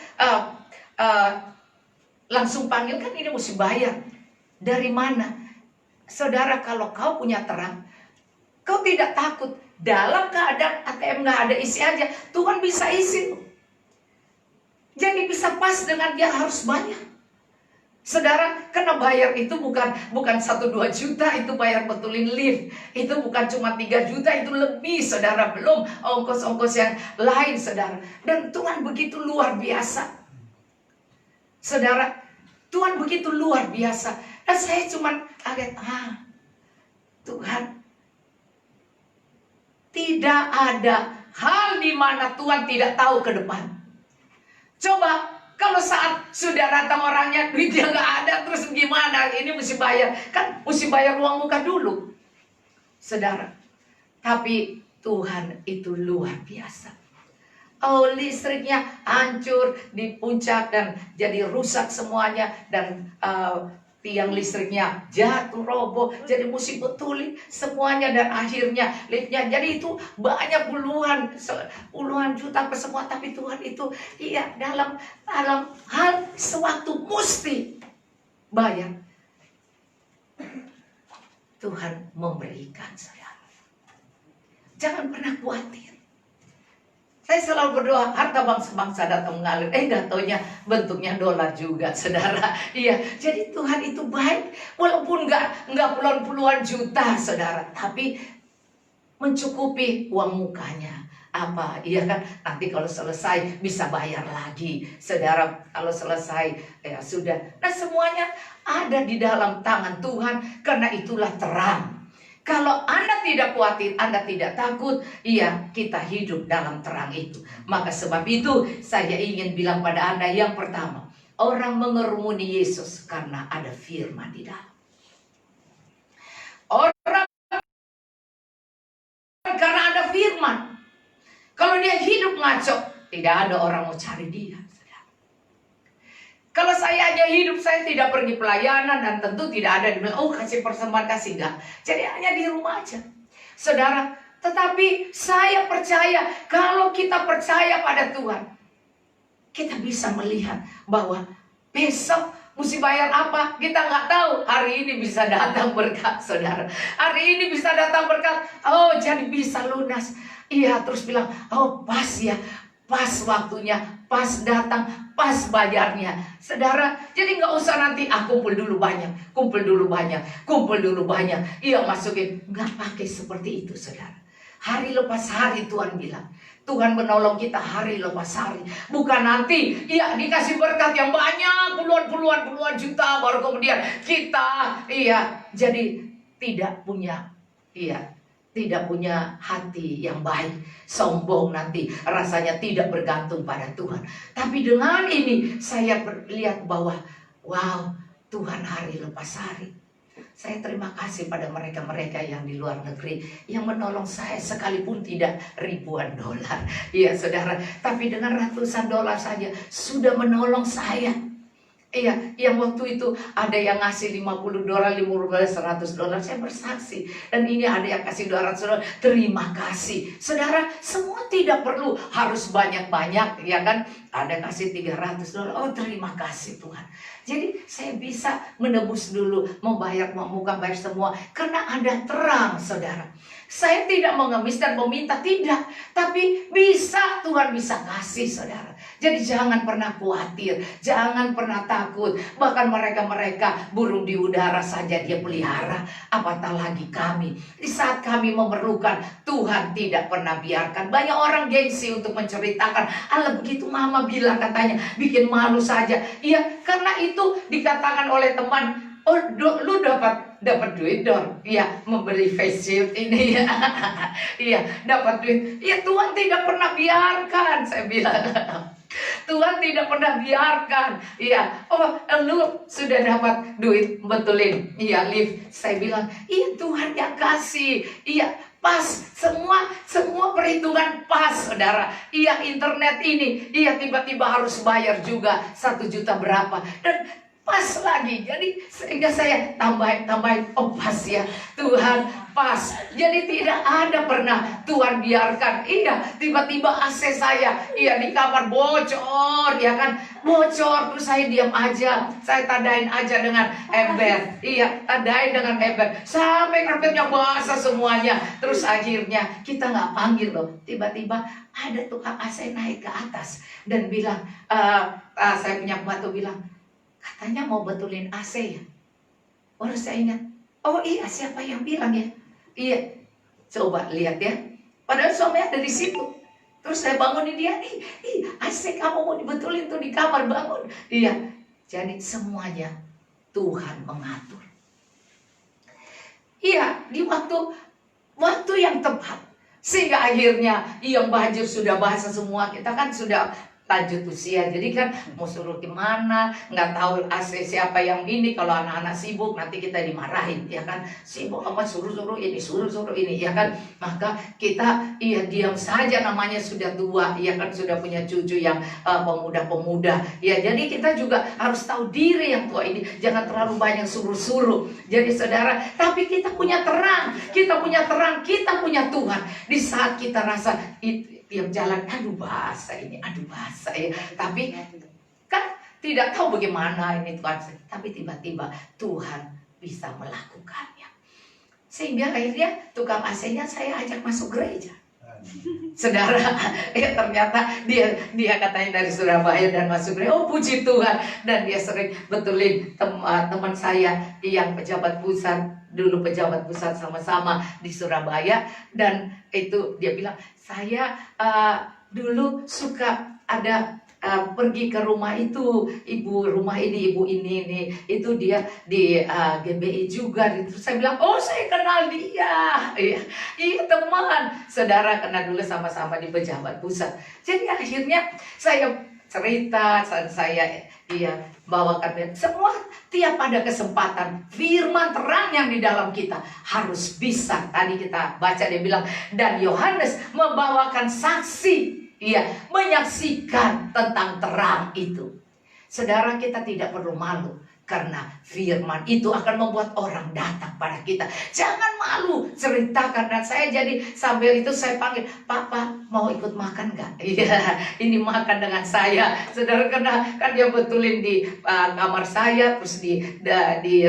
A: langsung panggil, kan ini mesti bayar. Dari mana? Saudara, kalau kau punya terang, kau tidak takut. Dalam keadaan ATM nggak ada, isi aja, Tuhan bisa isi. Jadi bisa pas dengan dia harus bayar. Saudara, karena bayar itu bukan 1-2 juta, itu bayar betulin lift. Itu bukan cuma 3 juta, itu lebih, saudara. Belum ongkos-ongkos yang lain, saudara. Dan Tuhan begitu luar biasa. Saudara, Tuhan begitu luar biasa. Dan saya cuma kaget, Tuhan, tidak ada hal di mana Tuhan tidak tahu ke depan. Coba, kalau saat sudah datang orangnya, duitnya nggak ada, terus gimana? Ini mesti bayar. Kan mesti bayar uang muka dulu, saudara. Tapi Tuhan itu luar biasa. Listriknya hancur di puncak dan jadi rusak semuanya. Dan tiang listriknya jatuh, roboh, jadi mesti betulin semuanya. Dan akhirnya liftnya, jadi itu banyak puluhan juta ke semua. Tapi Tuhan itu dalam hal sewaktu mesti bayar. Tuhan memberikan, saudara. Jangan pernah khawatir. Saya selalu berdoa, harta bangsa-bangsa datang mengalir. Nggak taunya bentuknya dolar juga, saudara. Jadi Tuhan itu baik. Walaupun nggak puluhan juta, saudara. Tapi mencukupi uang mukanya. Kan? Nanti kalau selesai bisa bayar lagi. Saudara, kalau selesai, sudah. Nah, semuanya ada di dalam tangan Tuhan. Karena itulah terang. Kalau Anda tidak khawatir, Anda tidak takut, kita hidup dalam terang itu. Maka sebab itu saya ingin bilang pada Anda, yang pertama, orang mengerumuni Yesus karena ada firman di dalam. Orang karena ada firman. Kalau dia hidup ngaco, tidak ada orang mau cari dia. Kalau saya aja hidup, saya tidak pergi pelayanan, dan tentu tidak ada dibilang, kasih persembahan, kasih, enggak. Jadi hanya di rumah aja, saudara. Tetapi saya percaya, kalau kita percaya pada Tuhan, kita bisa melihat bahwa besok mesti bayar apa, kita nggak tahu. Hari ini bisa datang berkat, saudara. Hari ini bisa datang berkat, jadi bisa lunas. Terus bilang, pas ya, pas waktunya, pas datang, pas bayarnya. Saudara, jadi nggak usah nanti kumpul dulu banyak, kumpul dulu banyak, kumpul dulu banyak. Iya masukin, nggak pakai seperti itu saudara. Hari lepas hari Tuhan bilang, Tuhan menolong kita hari lepas hari. Bukan nanti, iya dikasih berkat yang banyak, puluhan juta, baru kemudian kita, jadi tidak punya hati yang baik, sombong nanti, rasanya tidak bergantung pada Tuhan. Tapi dengan ini saya lihat bahwa wow, Tuhan hari lepas hari. Saya terima kasih pada mereka-mereka yang di luar negeri yang menolong saya sekalipun tidak ribuan dolar. Iya saudara, tapi dengan ratusan dolar saja sudah menolong saya. Iya, yang waktu itu ada yang ngasih 50 dolar, 50 dolar, 100 dolar, saya bersaksi. Dan ini ada yang kasih 200 dolar, terima kasih. Saudara, semua tidak perlu harus banyak-banyak, ya kan? Ada yang kasih 300 dolar, oh terima kasih Tuhan. Jadi saya bisa menebus dulu, bukan bayar semua, karena ada terang saudara. Saya tidak mengemis dan meminta, tidak. Tapi bisa, Tuhan bisa kasih saudara. Jadi jangan pernah khawatir, jangan pernah takut. Bahkan mereka-mereka burung di udara saja dia pelihara, apatah lagi kami. Di saat kami memerlukan, Tuhan tidak pernah biarkan. Banyak orang gengsi untuk menceritakan, Allah begitu mama bilang katanya, bikin malu saja. Iya, karena itu dikatakan oleh teman, oh lu dapat duit dong, iya membeli face shield ini ya, iya dapat duit, iya Tuhan tidak pernah biarkan, saya bilang. Tuhan tidak pernah biarkan. Iya, oh lu sudah dapat duit betulin, iya lift. Saya bilang, iya Tuhan yang kasih. Iya, pas semua perhitungan pas saudara. Iya internet ini, iya tiba-tiba harus bayar juga 1 juta berapa. Dan pas lagi, jadi sehingga saya tambahin, oh pas ya Tuhan pas. Jadi tidak ada pernah Tuhan biarkan, iya tiba-tiba AC saya, iya di kamar bocor, ya kan bocor, terus saya diam aja, saya tadain aja dengan ember, iya tadain dengan ember, sampai karpetnya basah semuanya. Terus akhirnya kita nggak panggil loh, tiba-tiba ada tukang AC naik ke atas dan bilang, saya punya pembantu bilang, katanya mau betulin AC ya. Baru saya ingat, oh iya siapa yang bilang ya? Iya, coba lihat ya. Padahal suami ada di situ. Terus saya bangunin dia, AC kamu mau dibetulin tuh di kamar, bangun. Iya, jadi semuanya Tuhan mengatur. Iya, di waktu yang tepat. Sehingga akhirnya yang banjir sudah basah semua. Kita kan sudah lanjut usia, jadi kan mau suruh gimana, nggak tahu AC siapa yang ini. Kalau anak-anak sibuk nanti kita dimarahin, ya kan, sibuk apa suruh ini, ya kan. Maka kita diam saja, namanya sudah tua, ya kan, sudah punya cucu yang pemuda-pemuda, ya. Jadi kita juga harus tahu diri yang tua ini, jangan terlalu banyak suruh-suruh. Jadi saudara, tapi kita punya terang, kita punya Tuhan. Di saat kita rasa tiap jalan, aduh basah ya. Tapi kan tidak tahu bagaimana ini Tuhan. Tapi tiba-tiba Tuhan bisa melakukannya. Sehingga akhirnya tukang AC-nya saya ajak masuk gereja. Saudara, ya ternyata dia katanya dari Surabaya dan masuk gereja. Oh puji Tuhan. Dan dia sering betulin teman saya yang pejabat pusat, dulu pejabat pusat sama-sama di Surabaya. Dan itu dia bilang, saya dulu suka ada pergi ke rumah itu, ibu ini itu dia di GBI juga. Terus saya bilang, oh saya kenal dia, iya teman, saudara, kenal dulu sama-sama di pejabat pusat. Jadi akhirnya saya cerita, saya bawakan semua. Tiap ada kesempatan, firman terang yang di dalam kita harus bisa. Tadi kita baca dia bilang, dan Yohanes membawakan saksi, menyaksikan tentang terang itu. Saudara, kita tidak perlu malu Karena firman itu akan membuat orang datang pada kita. Jangan malu ceritakan. Dan saya jadi sambil itu saya panggil, Papa mau ikut makan gak? Iya, ini makan dengan saya. Saudara, karena kan dia betulin di kamar saya, terus di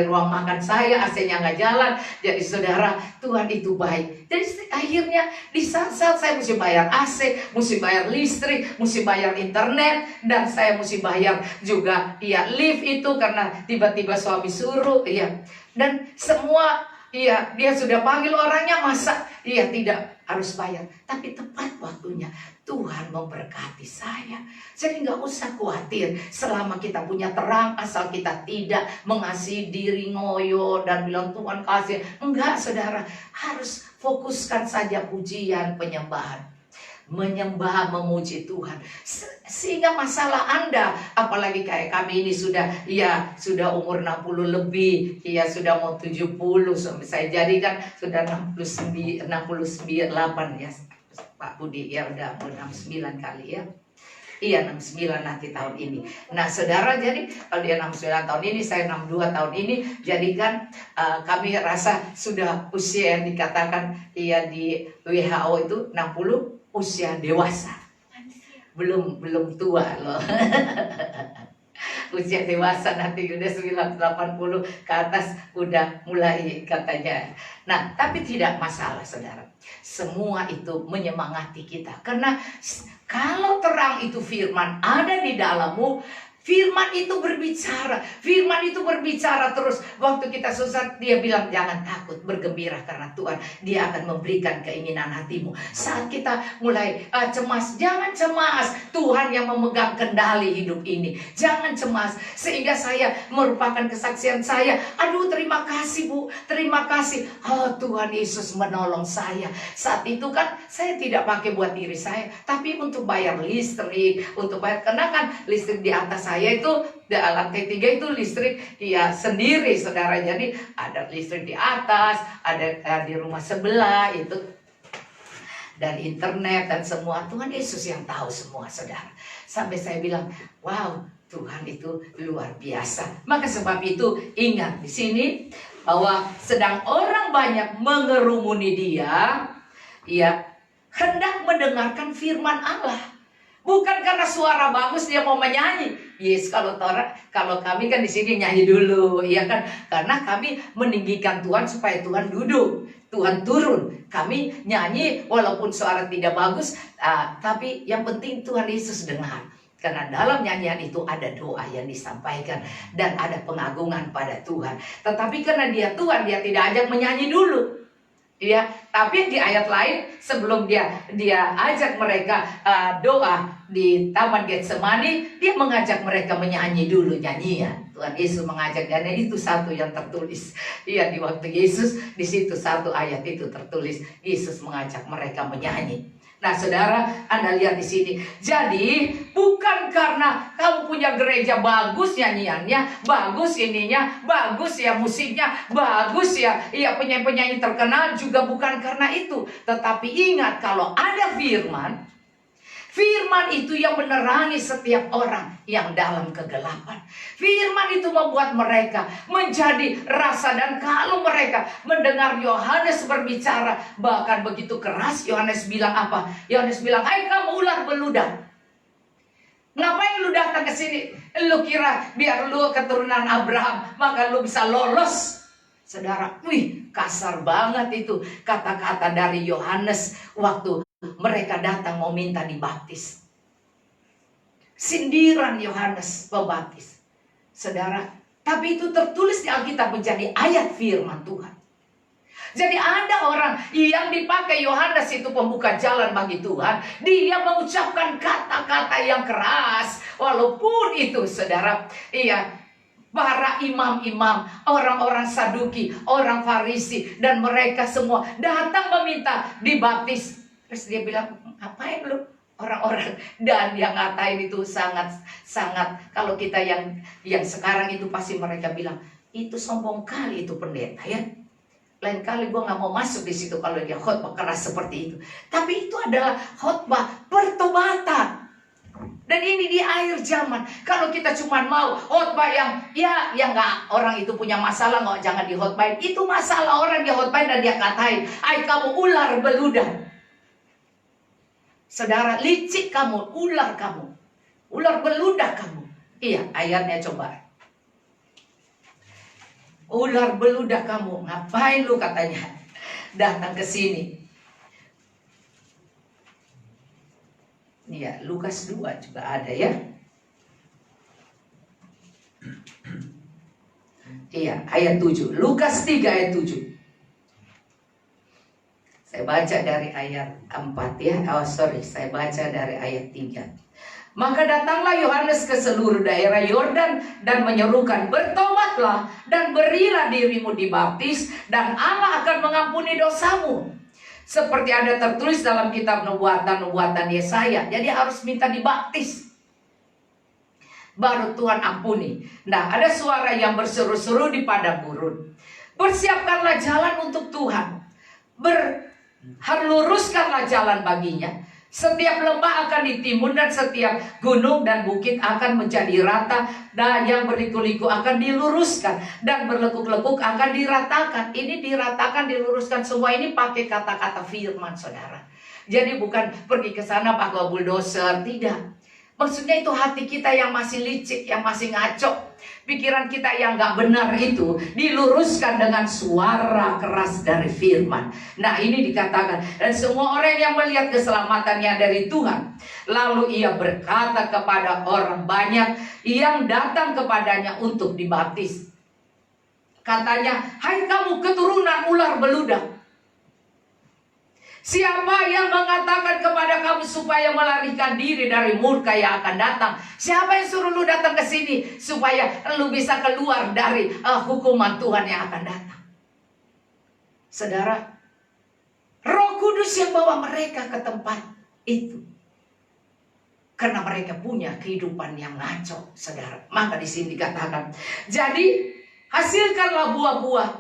A: ruang makan saya, AC-nya nggak jalan. Jadi saudara, Tuhan itu baik. Jadi akhirnya di saat-saat saya mesti bayar AC, mesti bayar listrik, mesti bayar internet, dan saya mesti bayar juga lift itu karena tiba-tiba suami suruh, dan semua, dia sudah panggil orangnya, masa tidak harus bayar, tapi tepat waktunya Tuhan memberkati saya. Jadi nggak usah khawatir selama kita punya terang, asal kita tidak mengasihi diri ngoyo dan bilang Tuhan kasih. Enggak, saudara, harus fokuskan saja pujian, penyembahan, menyembah, memuji Tuhan. Sehingga masalah Anda, apalagi kayak kami ini sudah umur 60 lebih, sudah mau 70, saya jadi kan sudah 68 ya Pak Budi, udah mau 69 kali ya. 69 nanti tahun ini. Nah saudara, jadi kalau dia 69 tahun ini, saya 62 tahun ini, jadi kan kami rasa sudah usia yang dikatakan di WHO itu 60 usia dewasa. Belum tua loh. Usia dewasa nanti udah 80 ke atas udah mulai katanya. Nah, tapi tidak masalah saudara. Semua itu menyemangati kita. Karena kalau terang itu firman ada di dalammu, firman itu berbicara terus. Waktu kita susah, dia bilang jangan takut, bergembira karena Tuhan, dia akan memberikan keinginan hatimu. Saat kita mulai cemas, jangan cemas, Tuhan yang memegang kendali hidup ini. Jangan cemas. Sehingga saya merupakan kesaksian saya, aduh terima kasih Bu, terima kasih, oh Tuhan Yesus menolong saya. Saat itu kan saya tidak pakai buat diri saya, tapi untuk bayar listrik, untuk bayar, karena kan listrik di atas saya itu di lantai 3 itu listrik sendiri saudara. Jadi ada listrik di atas, ada di rumah sebelah itu, dan internet dan semua. Tuhan Yesus yang tahu semua saudara. Sampai saya bilang, wow, Tuhan itu luar biasa. Maka sebab itu ingat di sini bahwa sedang orang banyak mengerumuni dia, hendak mendengarkan firman Allah. Bukan karena suara bagus dia mau menyanyi. Yes, kalau kami kan di sini nyanyi dulu, kan? Karena kami meninggikan Tuhan supaya Tuhan duduk, Tuhan turun. Kami nyanyi walaupun suara tidak bagus, tapi yang penting Tuhan Yesus dengar. Karena dalam nyanyian itu ada doa yang disampaikan dan ada pengagungan pada Tuhan. Tetapi karena dia Tuhan, dia tidak ajak menyanyi dulu. Tapi di ayat lain sebelum dia ajak mereka doa di Taman Getsemani, dia mengajak mereka menyanyi dulu nyanyian. Tuhan Yesus mengajak, dan itu satu yang tertulis. Di waktu Yesus di situ satu ayat itu tertulis, Yesus mengajak mereka menyanyi. Nah saudara, Anda lihat di sini. Jadi bukan karena kamu punya gereja bagus nyanyiannya, bagus ininya, bagus musiknya, bagus penyanyi-penyanyi terkenal, juga bukan karena itu. Tetapi ingat, kalau ada firman itu yang menerangi setiap orang yang dalam kegelapan. Firman itu membuat mereka menjadi rasa. Dan kalau mereka mendengar Yohanes berbicara, bahkan begitu keras, Yohanes bilang apa? Yohanes bilang, hai kamu ular beludak, ngapain lu datang ke sini? Lu kira biar lu keturunan Abraham maka lu bisa lolos? Saudara, kasar banget itu kata-kata dari Yohanes waktu mereka datang mau minta dibaptis. Sindiran Yohanes Pembaptis. Saudara, tapi itu tertulis di Alkitab menjadi ayat firman Tuhan. Jadi ada orang yang dipakai Yohanes itu pembuka jalan bagi Tuhan. Dia mengucapkan kata-kata yang keras. Walaupun itu saudara, para imam-imam, orang-orang Saduki, orang Farisi, dan mereka semua datang meminta dibaptis. Terus dia bilang, ngapain lu orang-orang? Dan dia ngatain itu sangat-sangat. Kalau kita yang sekarang itu pasti mereka bilang, itu sombong kali itu pendeta ya. Lain kali gue gak mau masuk di situ kalau dia khotbah keras seperti itu. Tapi itu adalah khotbah pertobatan. Dan ini di akhir zaman, kalau kita cuma mau khotbah yang nggak, orang itu punya masalah nggak, jangan dihotbahin. Itu masalah orang dia hotbahin dan dia katain, "Ai kamu ular beludak." Saudara, licik kamu, ular beludak kamu. Iya, ayatnya coba. Ular beludak kamu, ngapain lu katanya datang ke sini? Iya, Lukas 2 juga ada ya. Iya, ayat 7. Lukas 3 ayat 7. Saya baca dari ayat 4 ya. Saya baca dari ayat 3. Maka datanglah Yohanes ke seluruh daerah Yordan dan menyerukan, "Bertobatlah dan berilah dirimu dibaptis, dan Allah akan mengampuni dosamu." Seperti ada tertulis dalam kitab nubuatan Yesaya. Jadi harus minta dibaptis, baru Tuhan ampuni. Nah, ada suara yang berseru-seru di padang gurun, "Persiapkanlah jalan untuk Tuhan, luruskanlah jalan baginya. Setiap lembah akan ditimbun dan setiap gunung dan bukit akan menjadi rata, dan yang berliku-liku akan diluruskan dan berlekuk-lekuk akan diratakan." Ini diratakan, diluruskan, semua ini pakai kata-kata firman, saudara. Jadi bukan pergi ke sana pakai bulldozer, tidak. Maksudnya itu hati kita yang masih licik, yang masih ngaco, pikiran kita yang gak benar itu diluruskan dengan suara keras dari firman. Nah, ini dikatakan, "Dan semua orang yang melihat keselamatannya dari Tuhan, lalu ia berkata kepada orang banyak yang datang kepadanya untuk dibaptis, katanya, 'Hai kamu keturunan ular beludak, siapa yang mengatakan kepada kamu supaya melarikan diri dari murka yang akan datang? Siapa yang suruh lu datang ke sini supaya lu bisa keluar dari hukuman Tuhan yang akan datang?'" Saudara, Roh Kudus yang bawa mereka ke tempat itu, karena mereka punya kehidupan yang ngaco, saudara. Maka di sini dikatakan, "Jadi hasilkanlah buah-buah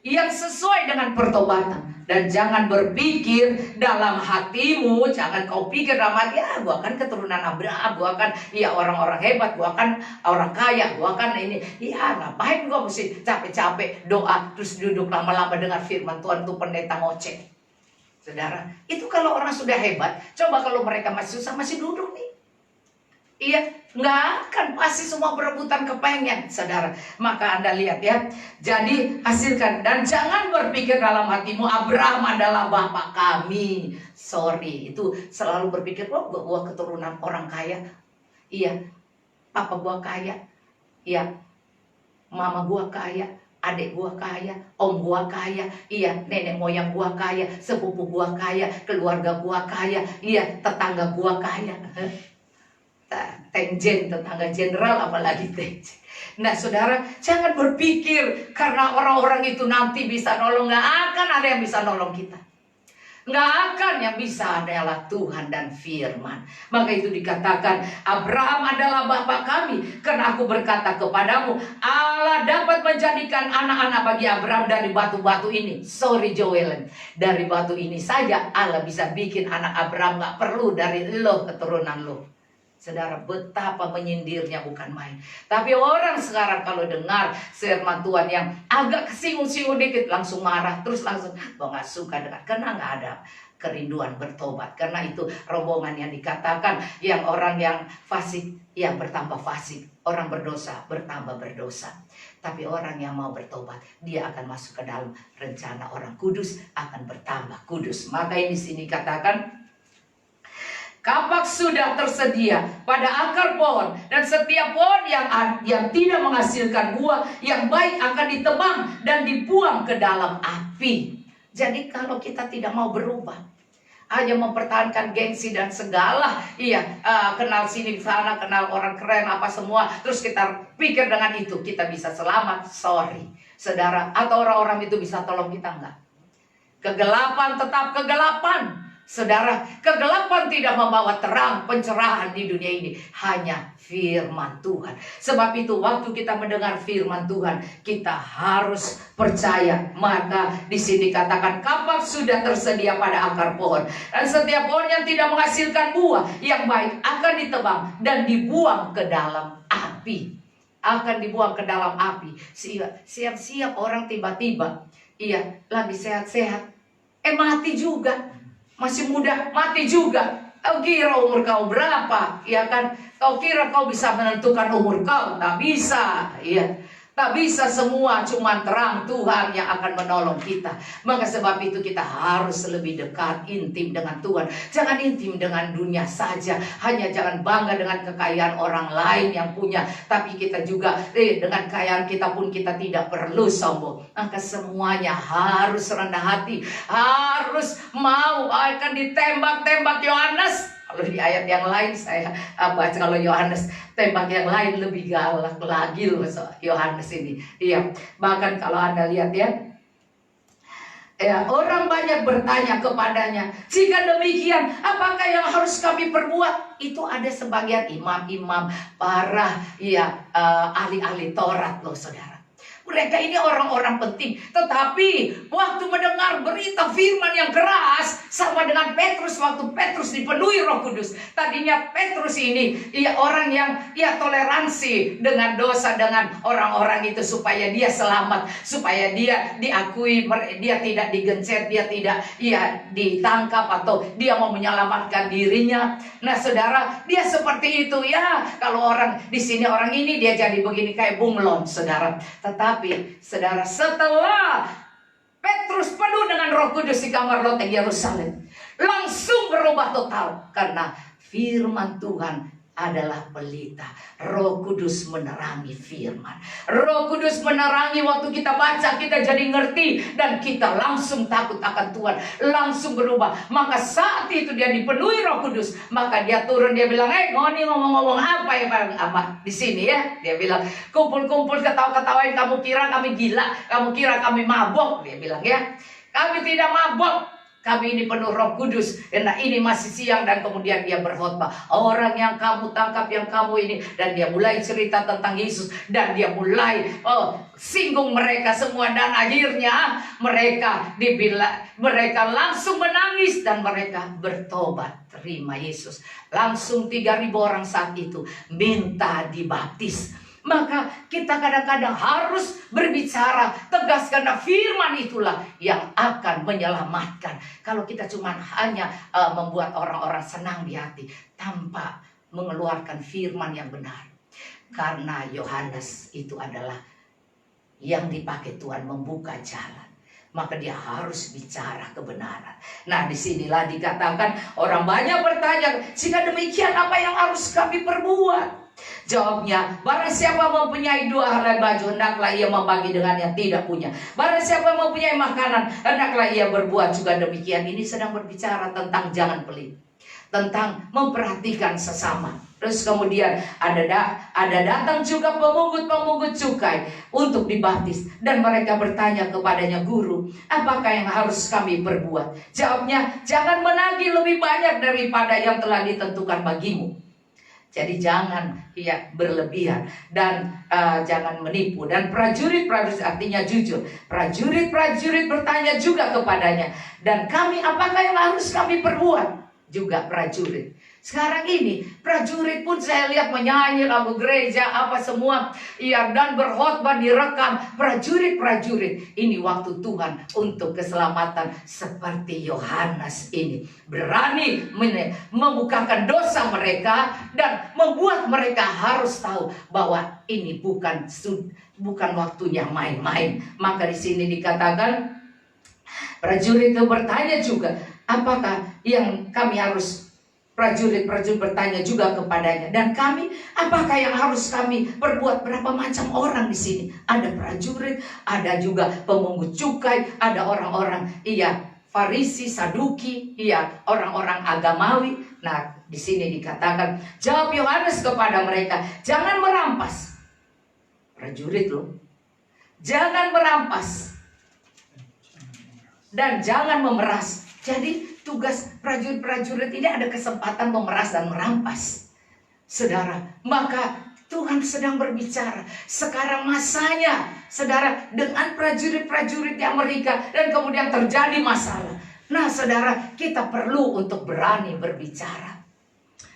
A: yang sesuai dengan pertobatan. Dan jangan berpikir dalam hatimu," jangan kau pikir dalam hati, "Gua akan keturunan Abraham, gua akan orang-orang hebat, gua akan orang kaya, gua akan ini. Ngapain gua mesti capek-capek doa terus duduk lama-lama dengar firman Tuhan, tuh pendeta ngoceh." Saudara, itu kalau orang sudah hebat, coba kalau mereka masih susah, masih duduk nih. Iya, nggak akan, pasti semua berebutan kepengen, saudara. Maka Anda lihat ya. Jadi hasilkan, dan jangan berpikir dalam hatimu, "Abraham adalah bapak kami." Sorry, itu selalu berpikir, gua keturunan orang kaya. Iya, papa gua kaya. Iya, mama gua kaya, adik gua kaya, om gua kaya, iya, nenek moyang gua kaya, sepupu gua kaya, keluarga gua kaya, iya, tetangga gua kaya. Tengjen, tetangga jenderal, apalagi tengjen. Nah, saudara, jangan berpikir karena orang-orang itu nanti bisa nolong. Nggak akan ada yang bisa nolong kita. Nggak akan, yang bisa adalah Tuhan dan firman. Maka itu dikatakan, "Abraham adalah bapa kami, karena aku berkata kepadamu, Allah dapat menjadikan anak-anak bagi Abraham dari batu-batu ini." Sorry Joel, dari batu ini saja Allah bisa bikin anak Abraham, nggak perlu dari lo, keturunan lo. Saudara, betapa menyindirnya, bukan main. Tapi orang sekarang kalau dengar firman Tuhan yang agak kesinggung-singgung dikit, langsung marah, terus langsung nggak suka dengar, karena nggak ada kerinduan bertobat. Karena itu rombongan yang dikatakan, yang orang yang fasik, yang bertambah fasik, orang berdosa bertambah berdosa. Tapi orang yang mau bertobat, dia akan masuk ke dalam rencana orang kudus, akan bertambah kudus. Maka di sini katakan, "Kapak sudah tersedia pada akar pohon, dan setiap pohon yang tidak menghasilkan buah yang baik akan ditebang dan dibuang ke dalam api." Jadi kalau kita tidak mau berubah, hanya mempertahankan gengsi dan segala, kenal sini sana, kenal orang keren apa semua, terus kita pikir dengan itu kita bisa selamat. Sorry, saudara, atau orang-orang itu bisa tolong kita, enggak. Kegelapan tetap kegelapan. Saudara, kegelapan tidak membawa terang, pencerahan di dunia ini. Hanya firman Tuhan. Sebab itu waktu kita mendengar firman Tuhan, kita harus percaya. Maka di sini katakan kapak sudah tersedia pada akar pohon. Dan setiap pohon yang tidak menghasilkan buah yang baik akan ditebang dan dibuang ke dalam api. Akan dibuang ke dalam api. Siap-siap orang tiba-tiba, lagi sehat-sehat, mati juga. Masih muda, mati juga. Kau kira umur kau berapa? Ya kan? Kau kira kau bisa menentukan umur kau? Tak bisa. Tak bisa, semua cuma terang Tuhan yang akan menolong kita. Maka sebab itu kita harus lebih dekat, intim dengan Tuhan. Jangan intim dengan dunia saja. Hanya jangan bangga dengan kekayaan orang lain yang punya. Tapi kita juga dengan kekayaan kita pun kita tidak perlu sombong. Maka semuanya harus rendah hati. Harus mau akan ditembak-tembak Yohanes. Kalau di ayat yang lain saya baca, kalau Yohanes tembak yang lain lebih galak lagi loh Yohanes ini. Bahkan kalau Anda lihat orang banyak bertanya kepadanya, jika demikian apakah yang harus kami perbuat? Itu ada sebagian imam-imam, para ahli-ahli Taurat loh saudara. Mereka ini orang-orang penting. Tetapi waktu mendengar berita firman yang keras, sama dengan Petrus waktu Petrus dipenuhi Roh Kudus. Tadinya Petrus ini orang yang toleransi dengan dosa, dengan orang-orang itu supaya dia selamat, supaya dia diakui, dia tidak digencet, dia tidak ditangkap atau dia mau menyelamatkan dirinya. Nah saudara, dia seperti itu kalau orang di sini orang ini dia jadi begini kayak bunglon saudara. Tetapi saudara, setelah Petrus penuh dengan Roh Kudus di kamar loteng Yerusalem, langsung berubah total. Karena firman Tuhan adalah pelita. Roh Kudus menerangi firman. Roh Kudus menerangi, waktu kita baca kita jadi ngerti. Dan kita langsung takut akan Tuhan, langsung berubah. Maka saat itu dia dipenuhi Roh Kudus, maka dia turun, dia bilang, ngoni ngomong-ngomong apa ya Pak? Di sini dia bilang, kumpul-kumpul ketawa-ketawain, kamu kira kami gila, kamu kira kami mabok. Dia bilang kami tidak mabok, kami ini penuh Roh Kudus. Nah ini masih siang, dan kemudian dia berkhotbah, orang yang kamu tangkap, yang kamu ini. Dan dia mulai cerita tentang Yesus. Dan dia mulai singgung mereka semua. Dan akhirnya mereka langsung menangis. Dan mereka bertobat, terima Yesus. Langsung 3.000 orang saat itu minta dibaptis. Maka kita kadang-kadang harus berbicara tegas, karena firman itulah yang akan menyelamatkan. Kalau kita cuma hanya membuat orang-orang senang di hati tanpa mengeluarkan firman yang benar. Karena Yohanes itu adalah yang dipakai Tuhan membuka jalan, maka dia harus bicara kebenaran. Nah disinilah dikatakan orang banyak bertanya, jika demikian apa yang harus kami perbuat? Jawabnya, barang siapa mempunyai 2 helai baju, hendaklah ia membagi dengan yang tidak punya. Barang siapa mempunyai makanan, hendaklah ia berbuat juga demikian. Ini sedang berbicara tentang jangan pelit, tentang memperhatikan sesama. Terus kemudian ada datang juga pemungut cukai untuk dibaptis. Dan mereka bertanya kepadanya, Guru, apakah yang harus kami perbuat? Jawabnya, jangan menagih lebih banyak daripada yang telah ditentukan bagimu. Jadi jangan berlebihan, dan jangan menipu. Dan prajurit-prajurit, artinya jujur, prajurit-prajurit bertanya juga kepadanya, dan kami, apakah yang harus kami perbuat? Juga prajurit. Sekarang ini prajurit pun saya lihat menyanyi lagu gereja apa semua, dan berkhotbah direkam. Prajurit-prajurit ini waktu Tuhan untuk keselamatan, seperti Yohanes ini berani membukakan dosa mereka dan membuat mereka harus tahu bahwa ini bukan waktunya main-main. Maka di sini dikatakan prajurit itu bertanya juga, apakah yang kami harus? Prajurit-prajurit bertanya juga kepadanya, dan kami, apakah yang harus kami perbuat? Berapa macam orang di sini? Ada prajurit, ada juga pemungut cukai, ada orang-orang Farisi, Saduki, orang-orang agamawi. Nah, di sini dikatakan, jawab Yohanes kepada mereka, jangan merampas. Prajurit loh, jangan merampas dan jangan memeras. Jadi tugas prajurit-prajurit ini ada kesempatan memeras dan merampas. Saudara, maka Tuhan sedang berbicara. Sekarang masanya, saudara, dengan prajurit-prajurit di Amerika, dan kemudian terjadi masalah. Nah, saudara, kita perlu untuk berani berbicara.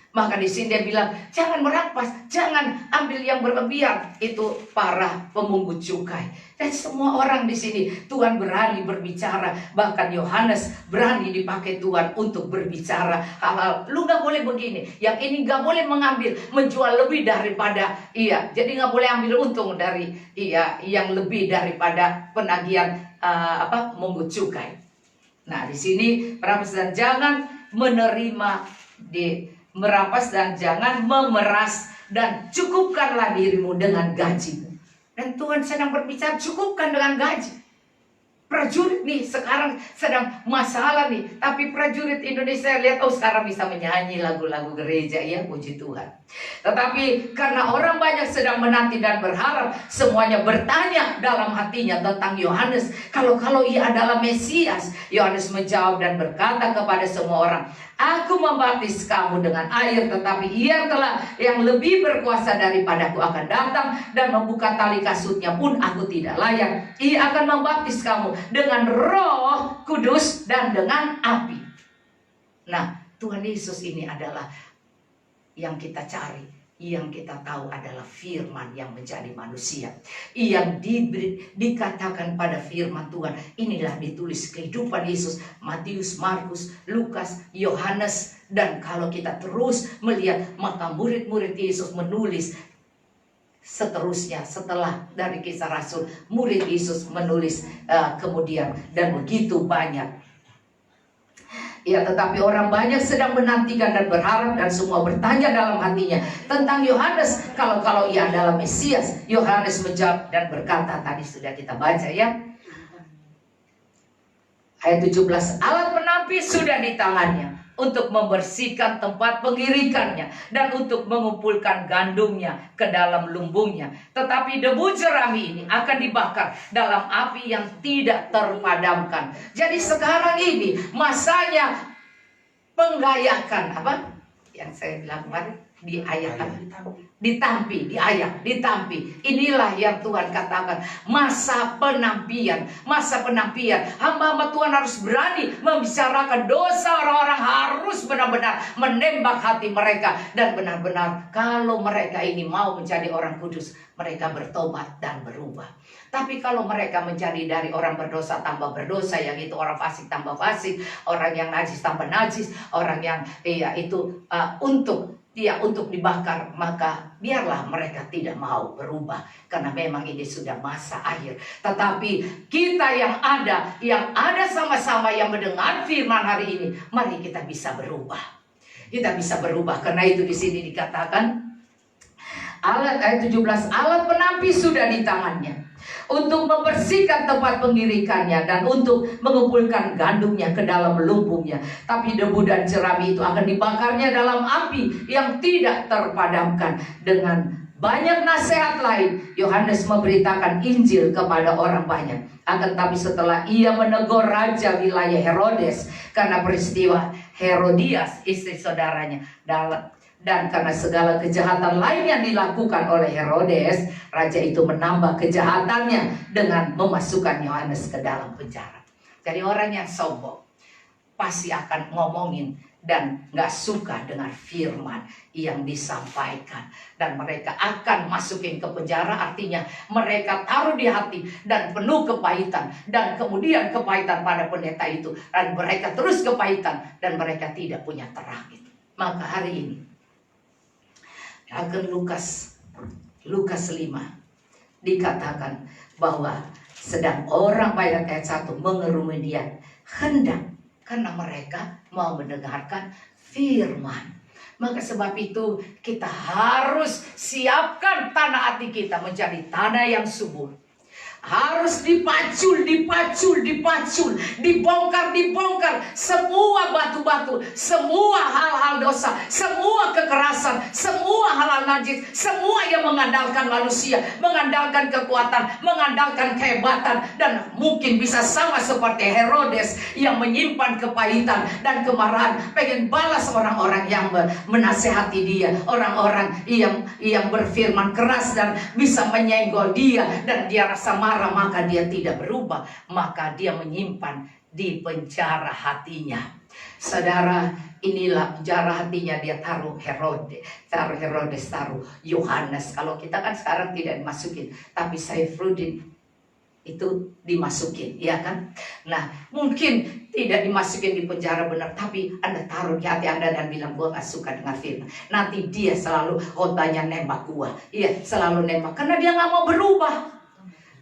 A: Maka di sini dia bilang, jangan merampas, jangan ambil yang berlebihan. Itu para pemungut cukai. Dan semua orang di sini, Tuhan berani berbicara. Bahkan Yohanes berani dipakai Tuhan untuk berbicara hal-hal. Lu gak boleh begini, yang ini gak boleh mengambil, menjual lebih daripada jadi gak boleh ambil untung dari yang lebih daripada penagihan pemungut cukai. Nah, di sini merampas dan jangan menerima merampas dan jangan memeras, dan cukupkanlah dirimu dengan gajimu. Dan Tuhan sedang berbicara, cukupkan dengan gaji. Prajurit nih sekarang sedang masalah nih, tapi prajurit Indonesia lihat sekarang bisa menyanyi lagu-lagu gereja, ya puji Tuhan. Tetapi karena orang banyak sedang menanti dan berharap, semuanya bertanya dalam hatinya tentang Yohanes, kalau ia adalah Mesias. Yohanes menjawab dan berkata kepada semua orang, aku membaptis kamu dengan air, tetapi ia telah yang lebih berkuasa daripadaku akan datang, dan membuka tali kasutnya pun aku tidak layak. Ia akan membaptis kamu dengan Roh Kudus dan dengan api. Nah, Tuhan Yesus ini adalah yang kita cari, yang kita tahu adalah firman yang menjadi manusia, yang dikatakan pada firman Tuhan. Inilah ditulis kehidupan Yesus, Matius, Markus, Lukas, Yohanes. Dan kalau kita terus melihat, maka murid-murid Yesus menulis seterusnya. Setelah dari Kisah Rasul, murid Yesus menulis kemudian, dan begitu banyak. Ya, tetapi orang banyak sedang menantikan dan berharap, dan semua bertanya dalam hatinya tentang Yohanes, kalau ia adalah Mesias. Yohanes menjawab dan berkata, tadi sudah kita baca ya, ayat 17, alat penampi sudah di tangannya untuk membersihkan tempat pengirikannya dan untuk mengumpulkan gandumnya ke dalam lumbungnya. Tetapi debu jerami ini akan dibakar dalam api yang tidak terpadamkan. Jadi sekarang ini masanya penggayakan, yang saya bilang kemarin, ditampi. Inilah yang Tuhan katakan, masa penampian. Hamba-hamba Tuhan harus berani membicarakan dosa orang-orang, harus benar-benar menembak hati mereka, dan benar-benar kalau mereka ini mau menjadi orang kudus, mereka bertobat dan berubah. Tapi kalau mereka menjadi dari orang berdosa tambah berdosa, yang itu orang fasik tambah fasik, orang yang najis tambah najis, orang yang untuk dibakar, maka biarlah mereka tidak mau berubah, karena memang ini sudah masa akhir. Tetapi kita yang ada sama-sama yang mendengar firman hari ini, mari kita bisa berubah. Kita bisa berubah, karena itu di sini dikatakan ayat 17, alat penampi sudah di tangannya untuk membersihkan tempat pengirikannya dan untuk mengumpulkan gandumnya ke dalam lumbungnya. Tapi debu dan jerami itu akan dibakarnya dalam api yang tidak terpadamkan. Dengan banyak nasihat lain, Yohanes memberitakan Injil kepada orang banyak. Akan tapi setelah ia menegur raja wilayah Herodes karena peristiwa Herodias, istri saudaranya, dan karena segala kejahatan lain yang dilakukan oleh Herodes, raja itu menambah kejahatannya dengan memasukkan Yohanes ke dalam penjara. Jadi orang yang sombong pasti akan ngomongin dan gak suka dengan firman yang disampaikan, dan mereka akan masukin ke penjara. Artinya mereka taruh di hati dan penuh kepahitan, dan kemudian kepahitan pada pendeta itu, dan mereka terus kepahitan, dan mereka tidak punya terang itu. Maka hari ini akan Lukas 5 dikatakan bahwa sedang orang banyak, ayat 1, mengerumuni dia hendak, karena mereka mau mendengarkan firman. Maka sebab itu kita harus siapkan tanah hati kita menjadi tanah yang subur. Harus dipacul, dibongkar semua batu-batu, semua hal-hal dosa, semua kekerasan, semua hal-hal najis, semua yang mengandalkan manusia, mengandalkan kekuatan, mengandalkan kehebatan, dan mungkin bisa sama seperti Herodes yang menyimpan kepahitan dan kemarahan, pengen balas orang-orang yang menasehati dia, orang-orang yang berfirman keras dan bisa menyenggol dia, dan dia rasa marah, maka dia tidak berubah, maka dia menyimpan di penjara hatinya. Saudara, inilah penjara hatinya dia taruh Herodes, taruh Yohanes. Kalau kita kan sekarang tidak dimasukin, tapi Saifuddin itu dimasukin, ya kan? Nah, mungkin tidak dimasukin di penjara benar, tapi Anda taruh di hati Anda dan bilang, gua gak suka dengan firman. Nanti dia selalu khotbahnya nembak gua, iya, selalu nembak, karena dia gak mau berubah.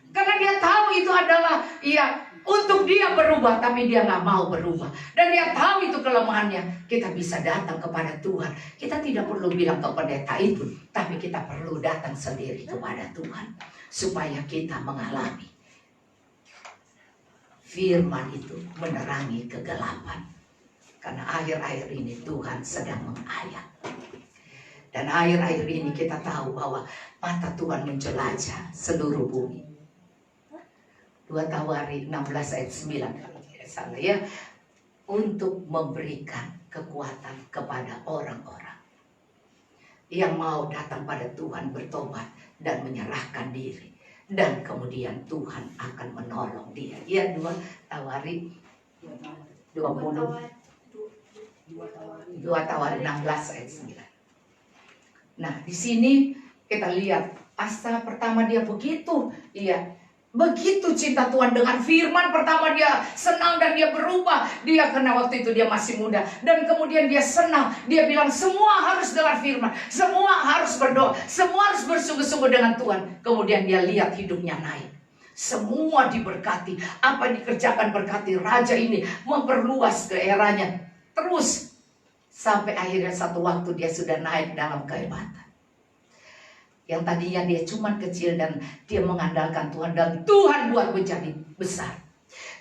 A: Karena dia tahu itu adalah untuk dia berubah, tapi dia nggak mau berubah. Dan dia tahu itu kelemahannya. Kita bisa datang kepada Tuhan. Kita tidak perlu bilang ke pendeta itu, tapi kita perlu datang sendiri kepada Tuhan, supaya kita mengalami firman itu menerangi kegelapan. Karena akhir-akhir ini Tuhan sedang mengayak. Dan akhir-akhir ini kita tahu bahwa mata Tuhan menjelajah seluruh bumi. 2 Tawari 16 ayat 9 kalau tidak salah, ya, untuk memberikan kekuatan kepada orang-orang yang mau datang pada Tuhan, bertobat dan menyerahkan diri, dan kemudian Tuhan akan menolong dia. Ya, 2 Tawari 20, 2 Tawari 16 ayat 9. Nah, di sini kita lihat Asa pertama dia begitu, begitu cinta Tuhan dengan firman. Pertama dia senang dan dia berubah. Dia karena waktu itu dia masih muda. Dan kemudian dia senang. Dia bilang semua harus dengan firman. Semua harus berdoa. Semua harus bersungguh-sungguh dengan Tuhan. Kemudian dia lihat hidupnya naik. Semua diberkati. Apa yang dikerjakan berkati. Raja ini memperluas daerahnya. Terus. Sampai akhirnya satu waktu dia sudah naik dalam kehebatan. Yang tadinya dia cuma kecil dan dia mengandalkan Tuhan, dan Tuhan buat menjadi besar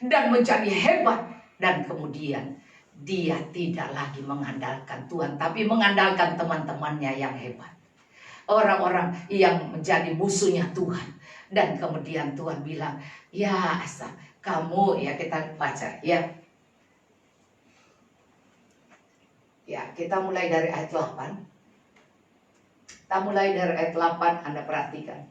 A: dan menjadi hebat. Dan kemudian dia tidak lagi mengandalkan Tuhan, tapi mengandalkan teman-temannya yang hebat, orang-orang yang menjadi musuhnya Tuhan. Dan kemudian Tuhan bilang, ya Asa, kamu, ya kita baca, ya kita mulai dari ayat 8. Kita mulai dari ayat 8, Anda perhatikan.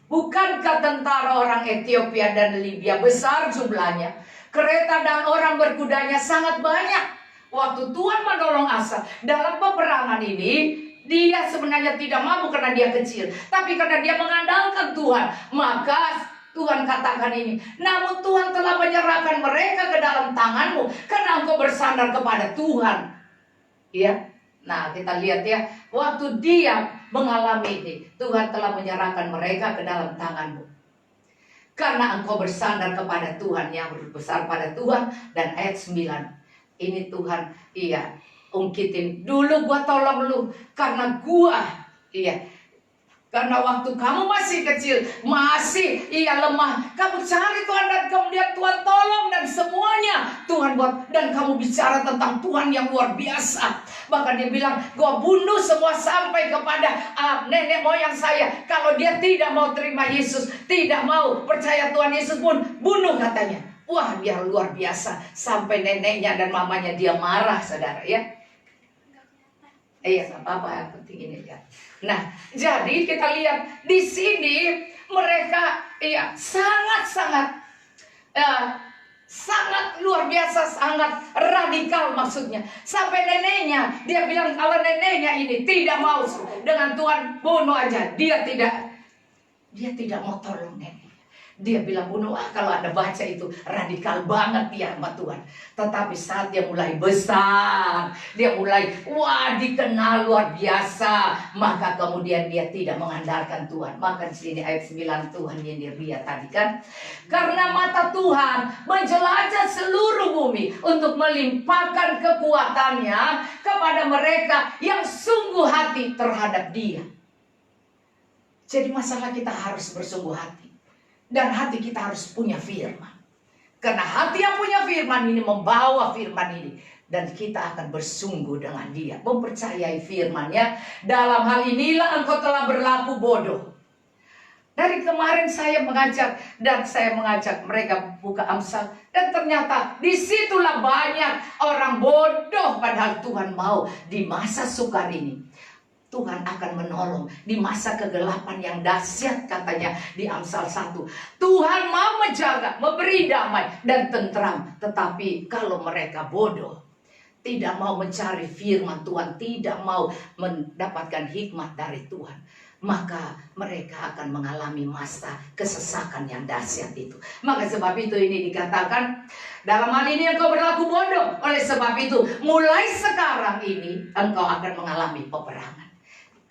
A: Bukankah tentara orang Ethiopia dan Libya besar jumlahnya? Kereta dan orang berkudanya sangat banyak. Waktu Tuhan menolong Asa dalam peperangan ini, dia sebenarnya tidak mampu karena dia kecil. Tapi karena dia mengandalkan Tuhan, maka Tuhan katakan ini, namun Tuhan telah menyerahkan mereka ke dalam tanganmu, karena engkau bersandar kepada Tuhan. Ya. Nah, kita lihat ya, waktu dia mengalami ini, Tuhan telah menyerahkan mereka ke dalam tanganmu, karena engkau bersandar kepada Tuhan, yang berbesar pada Tuhan. Dan ayat 9, ini Tuhan ungkitin, dulu gua tolong lu, karena gua karena waktu kamu masih kecil, masih lemah, kamu cari Tuhan dan kemudian Tuhan tolong, dan semuanya Tuhan buat. Dan kamu bicara tentang Tuhan yang luar biasa. Bahkan dia bilang, gua bunuh semua sampai kepada nenek moyang saya. Kalau dia tidak mau terima Yesus, tidak mau percaya Tuhan Yesus pun, bunuh katanya. Wah, biar luar biasa. Sampai neneknya dan mamanya dia marah, saudara, ya. Iya, apa-apa, yang penting ini ya. Nah, jadi kita lihat di sini mereka sangat luar biasa, sangat radikal maksudnya. Sampai neneknya, dia bilang kalau neneknya ini tidak mau dengan Tuhan, bunuh aja. Dia tidak mau tolong nenek. Dia bilang bunuh. Kalau Anda baca itu radikal banget ya sama Tuhan. Tetapi saat dia mulai besar, dia mulai dikenal luar biasa, maka kemudian dia tidak mengandalkan Tuhan. Maka di sini ayat 9 Tuhan yang dilihat tadi kan, karena mata Tuhan menjelajah seluruh bumi untuk melimpahkan kekuatannya kepada mereka yang sungguh hati terhadap Dia. Jadi masalah kita harus bersungguh hati. Dan hati kita harus punya firman. Karena hati yang punya firman ini membawa firman ini. Dan kita akan bersungguh dengan dia. Mempercayai firman-Nya. Dalam hal inilah engkau telah berlaku bodoh. Dari kemarin saya mengajak. Dan saya mengajak mereka buka Amsal. Dan ternyata disitulah banyak orang bodoh. Padahal Tuhan mau di masa sukar ini. Tuhan akan menolong di masa kegelapan yang dahsyat, katanya di Amsal 1. Tuhan mau menjaga, memberi damai dan tentram. Tetapi kalau mereka bodoh, tidak mau mencari firman Tuhan, tidak mau mendapatkan hikmat dari Tuhan, maka mereka akan mengalami masa kesesakan yang dahsyat itu. Maka sebab itu ini dikatakan, dalam hal ini engkau berlaku bodoh. Oleh sebab itu, mulai sekarang ini engkau akan mengalami peperangan.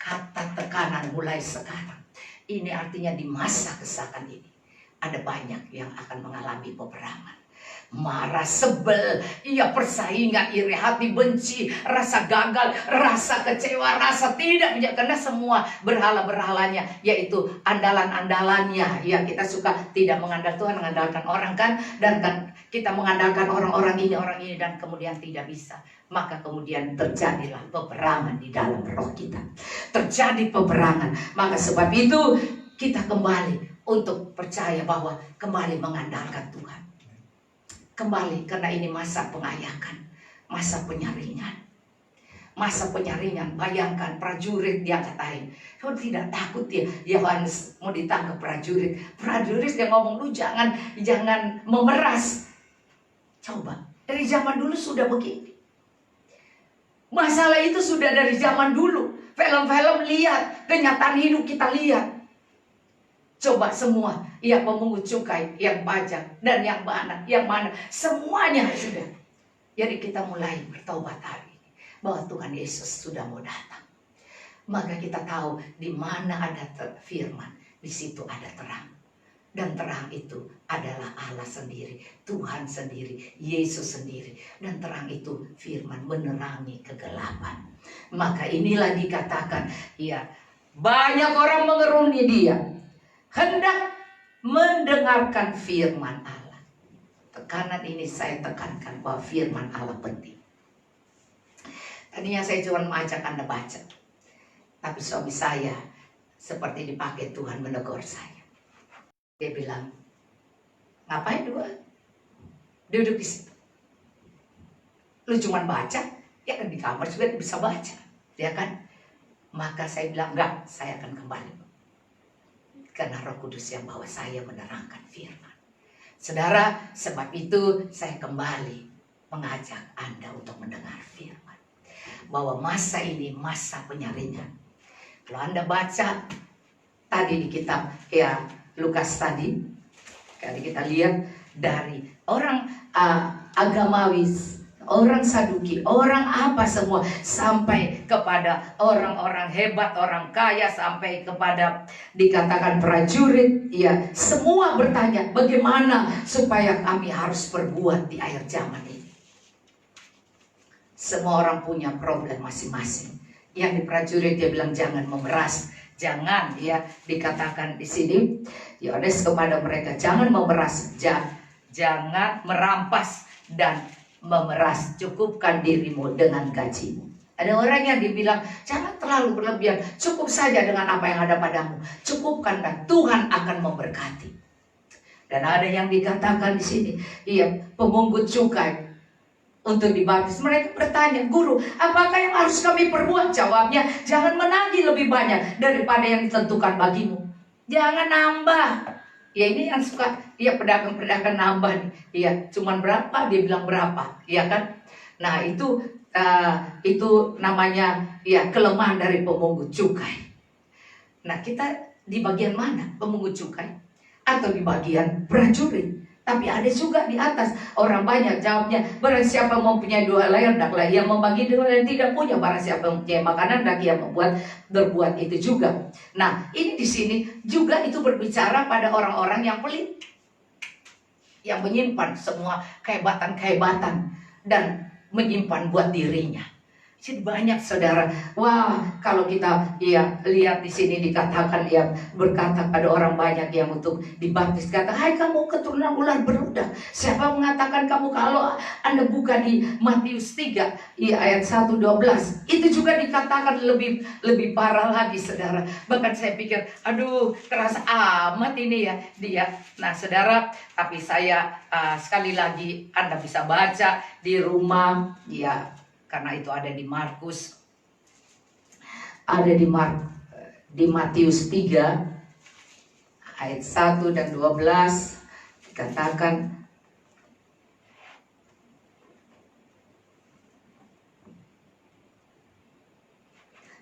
A: Kata tekanan mulai sekarang. Ini artinya di masa kesesakan ini ada banyak yang akan mengalami peperangan. Marah, sebel, persaingan, iri hati, benci, rasa gagal, rasa kecewa, rasa tidak punya. Karena semua berhala-berhalanya, yaitu andalan-andalannya. Ya, kita suka tidak mengandalkan Tuhan, mengandalkan orang kan. Dan kan kita mengandalkan orang ini, dan kemudian tidak bisa. Maka kemudian terjadilah peperangan di dalam roh kita. Terjadi peperangan. Maka sebab itu kita kembali untuk percaya bahwa kembali mengandalkan Tuhan. Kembali, karena ini masa pengayakan, masa penyaringan. Masa penyaringan, bayangkan prajurit dia katain. Kau tidak takut ya, Yohanes mau ditangkap prajurit. Prajurit dia ngomong, lu jangan memeras. Coba, dari zaman dulu sudah begini. Masalah itu sudah dari zaman dulu. Film-film lihat, kenyataan hidup kita lihat. Coba semua, pemungut cukai, yang pajak, dan yang mana, semuanya sudah. Jadi kita mulai bertobat hari ini, bahwa Tuhan Yesus sudah mau datang. Maka kita tahu di mana ada firman, di situ ada terang. Dan terang itu adalah Allah sendiri, Tuhan sendiri, Yesus sendiri. Dan terang itu firman menerangi kegelapan. Maka inilah dikatakan, banyak orang mengeruni dia, hendak mendengarkan firman Allah. Tekanan ini saya tekankan bahwa firman Allah penting. Tadinya saya cuma mengajak Anda baca. Tapi suami saya seperti dipakai Tuhan menegur saya. Dia bilang, ngapain dua? Duduk di situ. Lu cuma baca, ya kan di kamar juga bisa baca. Ya kan? Maka saya bilang, enggak, saya akan kembali. Karena Roh Kudus yang bawa saya menerangkan firman. Saudara, sebab itu saya kembali mengajak Anda untuk mendengar firman. Bahwa masa ini masa penyaringan. Kalau Anda baca tadi di kitab Lukas tadi kita lihat dari orang agamawis, orang Saduki, orang apa semua, sampai kepada orang-orang hebat, orang kaya, sampai kepada dikatakan prajurit, semua bertanya bagaimana supaya kami harus berbuat di akhir zaman ini. Semua orang punya problem masing-masing. Yang di prajurit dia bilang jangan memeras. Jangan, dikatakan di sini, Yohanes kepada mereka, jangan memeras, jangan merampas dan memeras, cukupkan dirimu dengan gajimu. Ada orang yang dibilang, jangan terlalu berlebihan, cukup saja dengan apa yang ada padamu, cukupkan dan Tuhan akan memberkati. Dan ada yang dikatakan di sini, pemungut cukai untuk dibaptis. Mereka bertanya, guru, apakah yang harus kami perbuat? Jawabnya, jangan menagih lebih banyak daripada yang ditentukan bagimu. Jangan nambah. Ini yang suka, pedagang-pedagang nambah nih. Cuman berapa? Dia bilang berapa, kan? Nah itu namanya kelemahan dari pemungut cukai. Nah kita di bagian mana? Pemungut cukai atau di bagian prajurit? Tapi ada juga di atas. Orang banyak jawabnya, barang siapa mempunyai 2 helai, hendaklah ia membagi dengan yang tidak punya. Barang siapa mempunyai makanan, hendak ia berbuat itu juga. Nah, ini di sini juga itu berbicara pada orang-orang yang pelit, yang menyimpan semua kehebatan-kehebatan dan menyimpan buat dirinya. Jadi banyak saudara. Wah, kalau kita lihat di sini dikatakan berkata ada orang banyak yang untuk dibaptis. Kata, hai kamu keturunan ular beludak. Siapa mengatakan kamu? Kalau Anda buka di Matius 3 ayat 1-12, itu juga dikatakan lebih parah lagi saudara. Bahkan saya pikir, aduh keras amat ini ya dia. Nah saudara, tapi saya sekali lagi Anda bisa baca di rumah karena itu ada di Markus, ada di Matius 3 ayat 1 dan 12 dikatakan,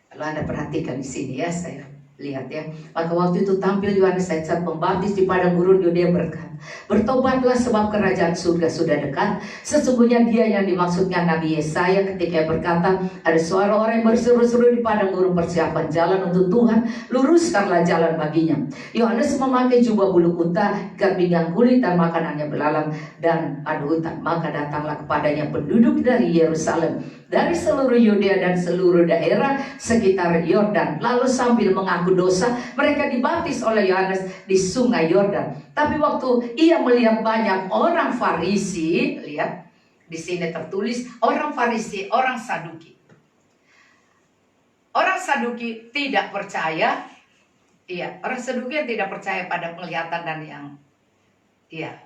A: kalau Anda perhatikan di sini ya, saya lihat ya. Maka waktu itu tampil Yohanes saat membaptis di padang gurun Yudea berkata, bertobatlah sebab kerajaan surga sudah dekat. Sesungguhnya dia yang dimaksudnya Nabi Yesaya ketika berkata, ada suara orang yang berseru-seru di padang gurun, persiapan jalan untuk Tuhan, luruskanlah jalan baginya. Yohanes memakai jubah bulu unta, ikat pinggang kulit dan makanannya belalang dan adu hutan. Maka datanglah kepadanya penduduk dari Yerusalem, dari seluruh Yudea dan seluruh daerah sekitar Yordan. Lalu sambil mengaku dosa, mereka dibaptis oleh Yohanes di sungai Yordan. Tapi waktu ia melihat banyak orang Farisi, lihat di sini tertulis orang Farisi, orang Saduki. Orang Saduki tidak percaya, orang Saduki yang tidak percaya pada penglihatan dan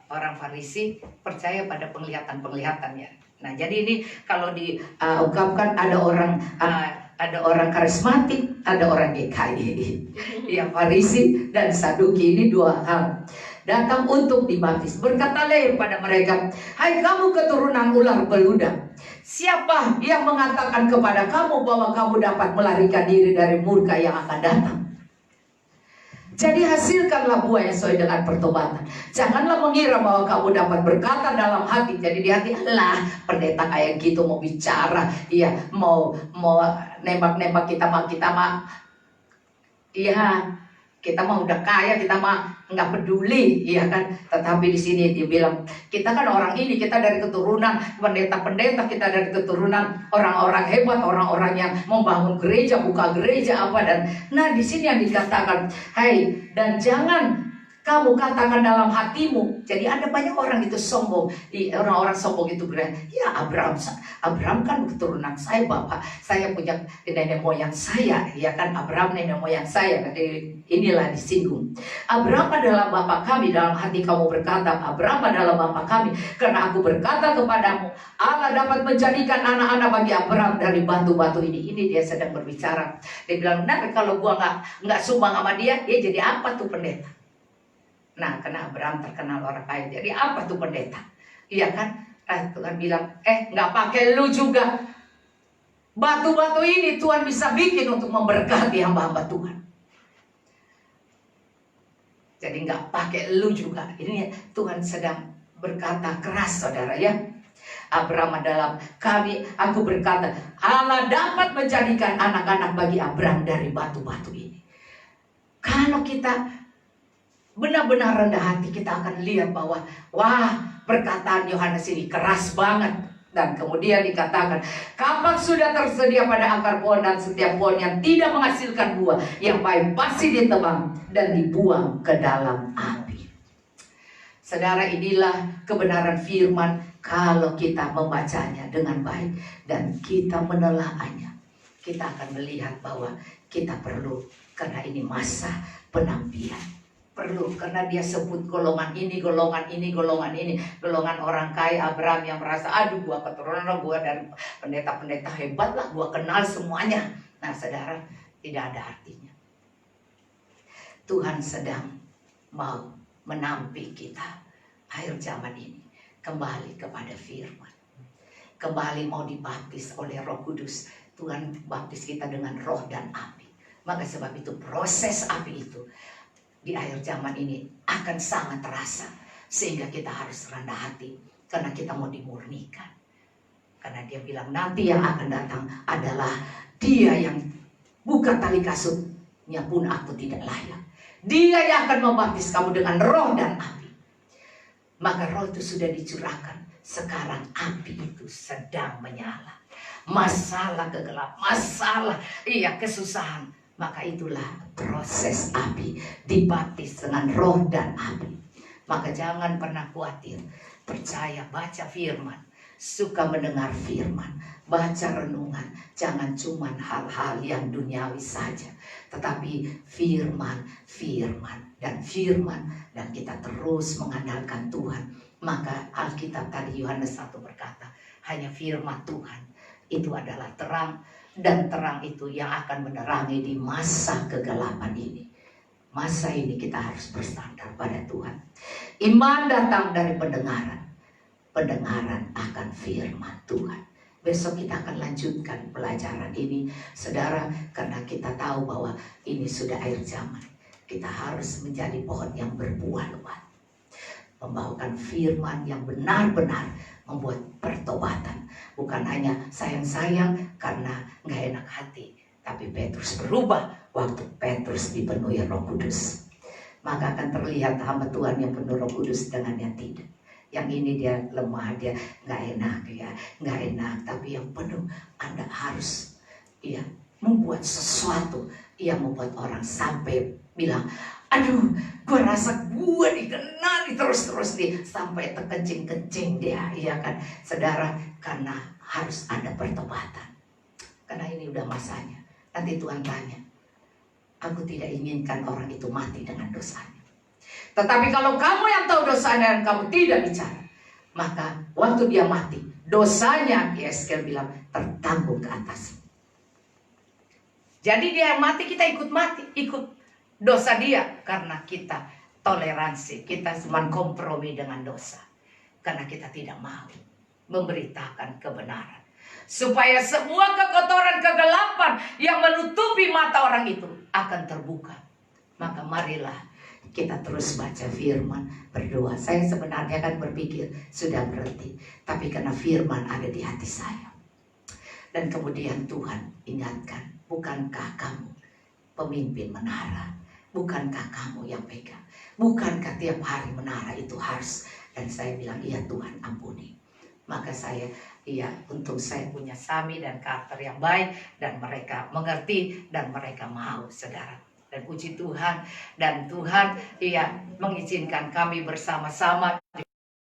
A: orang Farisi percaya pada penglihatan-penglihatannya. Nah, jadi ini kalau diungkapkan ada orang karismatik, ada orang GKI. Farisi dan Saduki ini dua hal. Datang untuk dibaptis. Berkatalah pada mereka, hai kamu keturunan ular beludak, siapa yang mengatakan kepada kamu bahwa kamu dapat melarikan diri dari murka yang akan datang? Jadi hasilkanlah buah yang sesuai dengan pertobatan. Janganlah mengira bahwa kamu dapat berkata dalam hati. Jadi di hati, lah pendeta kayak gitu mau bicara, mau nembak-nembak kita mah kita mah udah kaya, kita mah nggak peduli, kan? Tetapi di sini dia bilang, kita kan orang ini, kita dari keturunan pendeta-pendeta, kita dari keturunan orang-orang hebat, orang-orang yang membangun gereja, buka gereja apa dan. Nah di sini yang dikatakan, hai dan jangan kamu katakan dalam hatimu. Jadi ada banyak orang itu sombong. Orang-orang sombong itu bilang, ya Abraham kan keturunan saya, bapak saya punya nenek moyang saya, ya kan, Abraham nenek moyang saya. Inilah disinggung. Abraham adalah bapak kami. Dalam hati kamu berkata, Abraham adalah bapak kami, karena aku berkata kepadamu, Allah dapat menjadikan anak-anak bagi Abraham dari batu-batu ini. Ini dia sedang berbicara. Dia bilang, nah kalau gua nggak sumbang sama dia jadi apa tuh pendeta? Nah, karena Abraham terkenal orang kaya, jadi apa tuh pendeta? Iya kan? Tuhan bilang, nggak pakai lu juga. Batu-batu ini Tuhan bisa bikin untuk memberkati hamba-hamba Tuhan. Jadi nggak pakai lu juga. Ini Tuhan sedang berkata keras, saudara ya. Abraham adalah aku berkata, Allah dapat menjadikan anak-anak bagi Abraham dari batu-batu ini. Kalau kita benar-benar rendah hati, kita akan lihat bahwa perkataan Yohanes ini keras banget. Dan kemudian dikatakan, kapak sudah tersedia pada akar pohon dan setiap pohon yang tidak menghasilkan buah yang baik pasti ditebang dan dibuang ke dalam api. Saudara, inilah kebenaran firman kalau kita membacanya dengan baik dan kita menelaahnya. Kita akan melihat bahwa kita perlu, karena ini masa penampian. Perlu, karena dia sebut golongan ini, golongan ini, golongan ini. Golongan orang kaya, Abraham yang merasa, aduh gua keturunan, gua dari pendeta-pendeta hebat lah, gua kenal semuanya. Nah saudara, tidak ada artinya. Tuhan sedang mau menampi kita akhir zaman ini kembali kepada firman. Kembali mau dibaptis oleh Roh Kudus. Tuhan baptis kita dengan roh dan api. Maka sebab itu proses api itu di akhir zaman ini akan sangat terasa, sehingga kita harus rendah hati karena kita mau dimurnikan. Karena dia bilang nanti yang akan datang adalah dia yang buka tali kasutnya pun aku tidak layak. Dia yang akan membaptis kamu dengan roh dan api. Maka roh itu sudah dicurahkan Sekarang api itu sedang menyala. Masalah kegelapan, masalah kesusahan. Maka itulah proses api, dibaptis dengan roh dan api. Maka jangan pernah khawatir. Percaya, baca firman. Suka mendengar firman. Baca renungan. Jangan cuma hal-hal yang duniawi saja. Tetapi firman, firman, dan firman. Dan kita terus mengandalkan Tuhan. Maka Alkitab tadi Yohanes 1 berkata, hanya firman Tuhan itu adalah terang. Dan terang itu yang akan menerangi di masa kegelapan ini. Masa ini kita harus bersandar pada Tuhan. Iman datang dari pendengaran. Pendengaran akan firman Tuhan. Besok kita akan lanjutkan pelajaran ini, saudara, karena kita tahu bahwa ini sudah akhir zaman. Kita harus menjadi pohon yang berbuah lebat. Membawakan firman yang benar-benar membuat pertobatan. Bukan hanya sayang-sayang karena nggak enak hati. Tapi Petrus berubah waktu Petrus dipenuhi Roh Kudus. Maka akan terlihat hamba Tuhan yang penuh Roh Kudus dengan yang tidak. Yang ini dia lemah, dia nggak enak, nggak enak. Tapi yang penuh, Anda harus membuat sesuatu yang membuat orang sampai bilang, aduh, gue rasa gue dikenali terus nih sampai terkencing-kencing dia, kan, saudara, karena harus ada pertobatan. Karena ini udah masanya. Nanti Tuhan tanya, aku tidak inginkan orang itu mati dengan dosanya. Tetapi kalau kamu yang tahu dosanya dan kamu tidak bicara, maka waktu dia mati, dosanya, Yeskel bilang, tertanggung ke atas. Jadi dia mati, kita ikut mati, ikut dosa dia. Karena kita toleransi, kita cuma kompromi dengan dosa. Karena kita tidak mau memberitakan kebenaran. Supaya semua kekotoran, kegelapan yang menutupi mata orang itu akan terbuka. Maka marilah kita terus baca firman, berdoa. Saya sebenarnya kan berpikir sudah berhenti. Tapi karena firman ada di hati saya. Dan kemudian Tuhan ingatkan, bukankah kamu pemimpin menara? Bukankah kamu yang pegang? Bukankah tiap hari menara itu harus? Dan saya bilang, iya Tuhan, ampuni. Maka saya, untung saya punya Sami dan Carter yang baik. Dan mereka mengerti dan mereka mau, saudara. Dan puji Tuhan. Dan Tuhan, mengizinkan kami bersama-sama.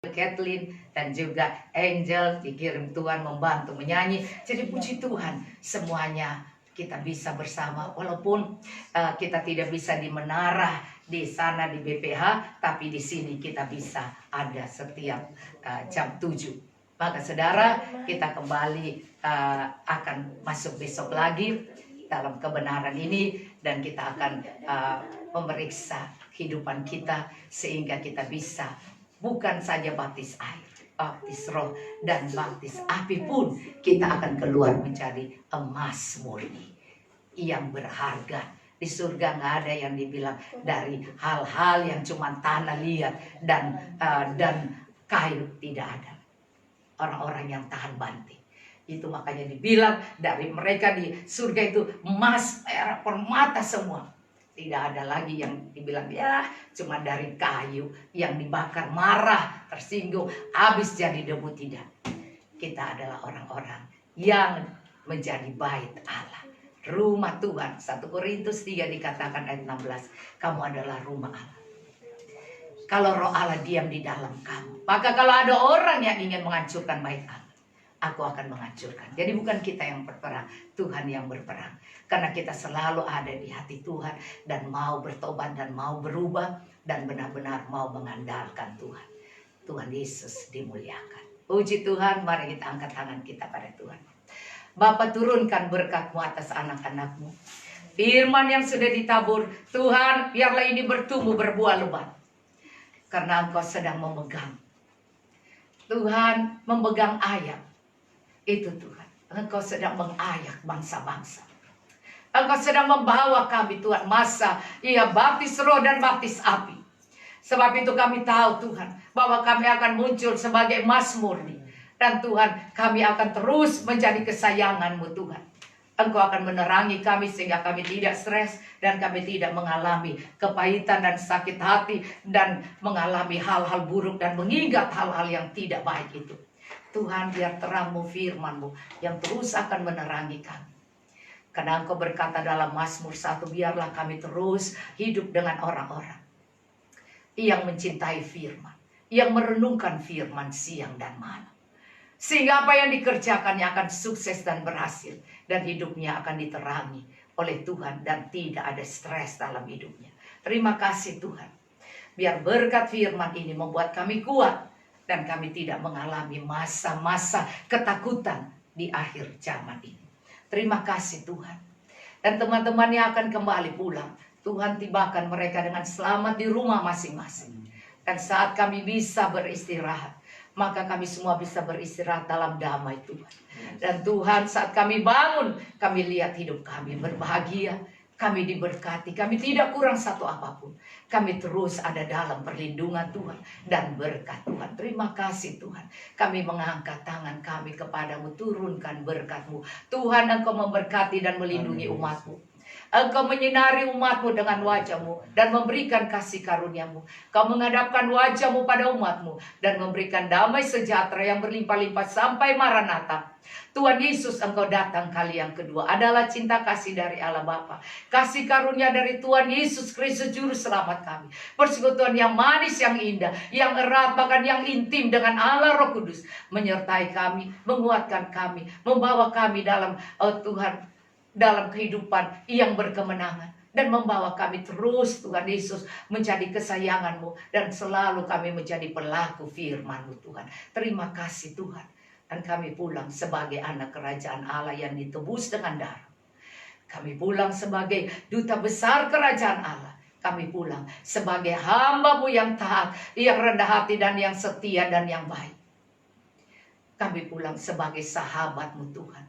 A: Kathleen dan juga Angel dikirim Tuhan membantu menyanyi. Jadi puji Tuhan, semuanya kita bisa bersama. Walaupun kita tidak bisa di menara di sana di BPH, tapi di sini kita bisa ada setiap jam 7. Maka saudara, kita kembali akan masuk besok lagi dalam kebenaran ini, dan kita akan memeriksa kehidupan kita sehingga kita bisa bukan saja baptis air, baptis roh, dan baptis api pun kita akan keluar menjadi emas murni yang berharga. Di surga nggak ada yang dibilang dari hal-hal yang cuma tanah liat dan kayu, tidak ada. Orang-orang yang tahan banting. Itu makanya dibilang dari mereka di surga itu emas, perak, permata semua. Tidak ada lagi yang dibilang cuma dari kayu yang dibakar, marah, tersinggung, habis jadi debu. Tidak. Kita adalah orang-orang yang menjadi bait Allah, rumah Tuhan. 1 Korintus 3 dikatakan ayat 16, kamu adalah rumah Allah. Kalau roh Allah diam di dalam kamu, maka kalau ada orang yang ingin menghancurkan bait Allah, aku akan menghancurkan. Jadi bukan kita yang berperang, Tuhan yang berperang. Karena kita selalu ada di hati Tuhan dan mau bertobat dan mau berubah dan benar-benar mau mengandalkan Tuhan. Tuhan Yesus dimuliakan. Puji Tuhan, mari kita angkat tangan kita pada Tuhan. Bapa, turunkan berkat-Mu atas anak-anak-Mu. Firman yang sudah ditabur, Tuhan, biarlah ini bertumbuh berbuah lebat. Karena Engkau sedang memegang. Tuhan memegang ayat. Itu Tuhan, Engkau sedang mengayak bangsa-bangsa. Engkau sedang membawa kami Tuhan masa baptis roh dan baptis api. Sebab itu kami tahu Tuhan bahwa kami akan muncul sebagai emas murni. Dan Tuhan, kami akan terus menjadi kesayangan-Mu Tuhan. Engkau akan menerangi kami sehingga kami tidak stres dan kami tidak mengalami kepahitan dan sakit hati dan mengalami hal-hal buruk dan mengingat hal-hal yang tidak baik itu. Tuhan, biar terang-Mu, firman-Mu yang terus akan menerangi kami. Karena Engkau berkata dalam Mazmur 1, biarlah kami terus hidup dengan orang-orang yang mencintai firman, yang merenungkan firman siang dan malam. Sehingga apa yang dikerjakannya akan sukses dan berhasil. Dan hidupnya akan diterangi oleh Tuhan. Dan tidak ada stres dalam hidupnya. Terima kasih Tuhan. Biar berkat firman ini membuat kami kuat. Dan kami tidak mengalami masa-masa ketakutan di akhir zaman ini. Terima kasih Tuhan. Dan teman-teman yang akan kembali pulang, Tuhan tibakan mereka dengan selamat di rumah masing-masing. Dan saat kami bisa beristirahat, maka kami semua bisa beristirahat dalam damai Tuhan. Dan Tuhan, saat kami bangun, kami lihat hidup kami berbahagia, kami diberkati, kami tidak kurang satu apapun. Kami terus ada dalam perlindungan Tuhan dan berkat Tuhan. Terima kasih Tuhan. Kami mengangkat tangan kami kepadamu, turunkan berkat-Mu. Tuhan, Engkau memberkati dan melindungi umat-Mu. Engkau menyinari umat-Mu dengan wajah-Mu dan memberikan kasih karunia-Mu. Kau menghadapkan wajah-Mu pada umat-Mu dan memberikan damai sejahtera yang berlimpah-limpah sampai Maranatha. Tuhan Yesus, Engkau datang kali yang kedua adalah cinta kasih dari Allah Bapa, kasih karunia dari Tuhan Yesus Kristus Juru Selamat kami, persekutuan yang manis, yang indah, yang erat, bahkan yang intim dengan Allah Roh Kudus, menyertai kami, menguatkan kami, membawa kami dalam Tuhan, dalam kehidupan yang berkemenangan. Dan membawa kami terus Tuhan Yesus menjadi kesayangan-Mu. Dan selalu kami menjadi pelaku firman-Mu Tuhan. Terima kasih Tuhan. Dan kami pulang sebagai anak kerajaan Allah yang ditebus dengan darah. Kami pulang sebagai duta besar kerajaan Allah. Kami pulang sebagai hamba-Mu yang taat, yang rendah hati dan yang setia dan yang baik. Kami pulang sebagai sahabat-Mu Tuhan.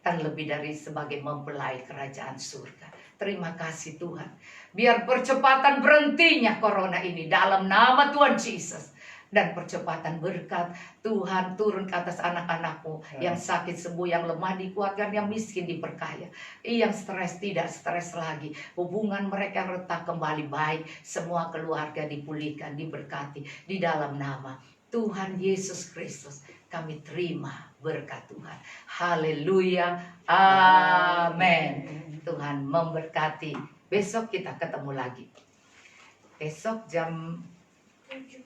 A: Dan lebih dari sebagai mempelai kerajaan surga. Terima kasih Tuhan. Biar percepatan berhentinya corona ini dalam nama Tuhan Yesus. Dan percepatan berkat Tuhan turun ke atas anak-anak-Mu. Yang sakit sembuh, yang lemah dikuatkan, yang miskin diperkaya. Yang stres tidak stres lagi. Hubungan mereka retak kembali baik. Semua keluarga dipulihkan, diberkati. Di dalam nama Tuhan Yesus Kristus. Kami terima berkat Tuhan. Haleluya. Amin. Tuhan memberkati. Besok kita ketemu lagi. Besok jam 7.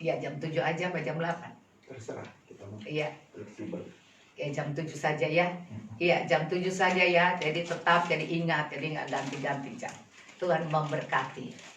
A: Ya jam 7 aja apa jam 8?
B: Terserah kita mau.
A: Iya.
B: Fleksibel.
A: Ya jam 7 saja ya. Iya jam 7 saja ya. Jadi tetap, jadi ingat. Jadi nggak ganti-ganti jam. Tuhan memberkati.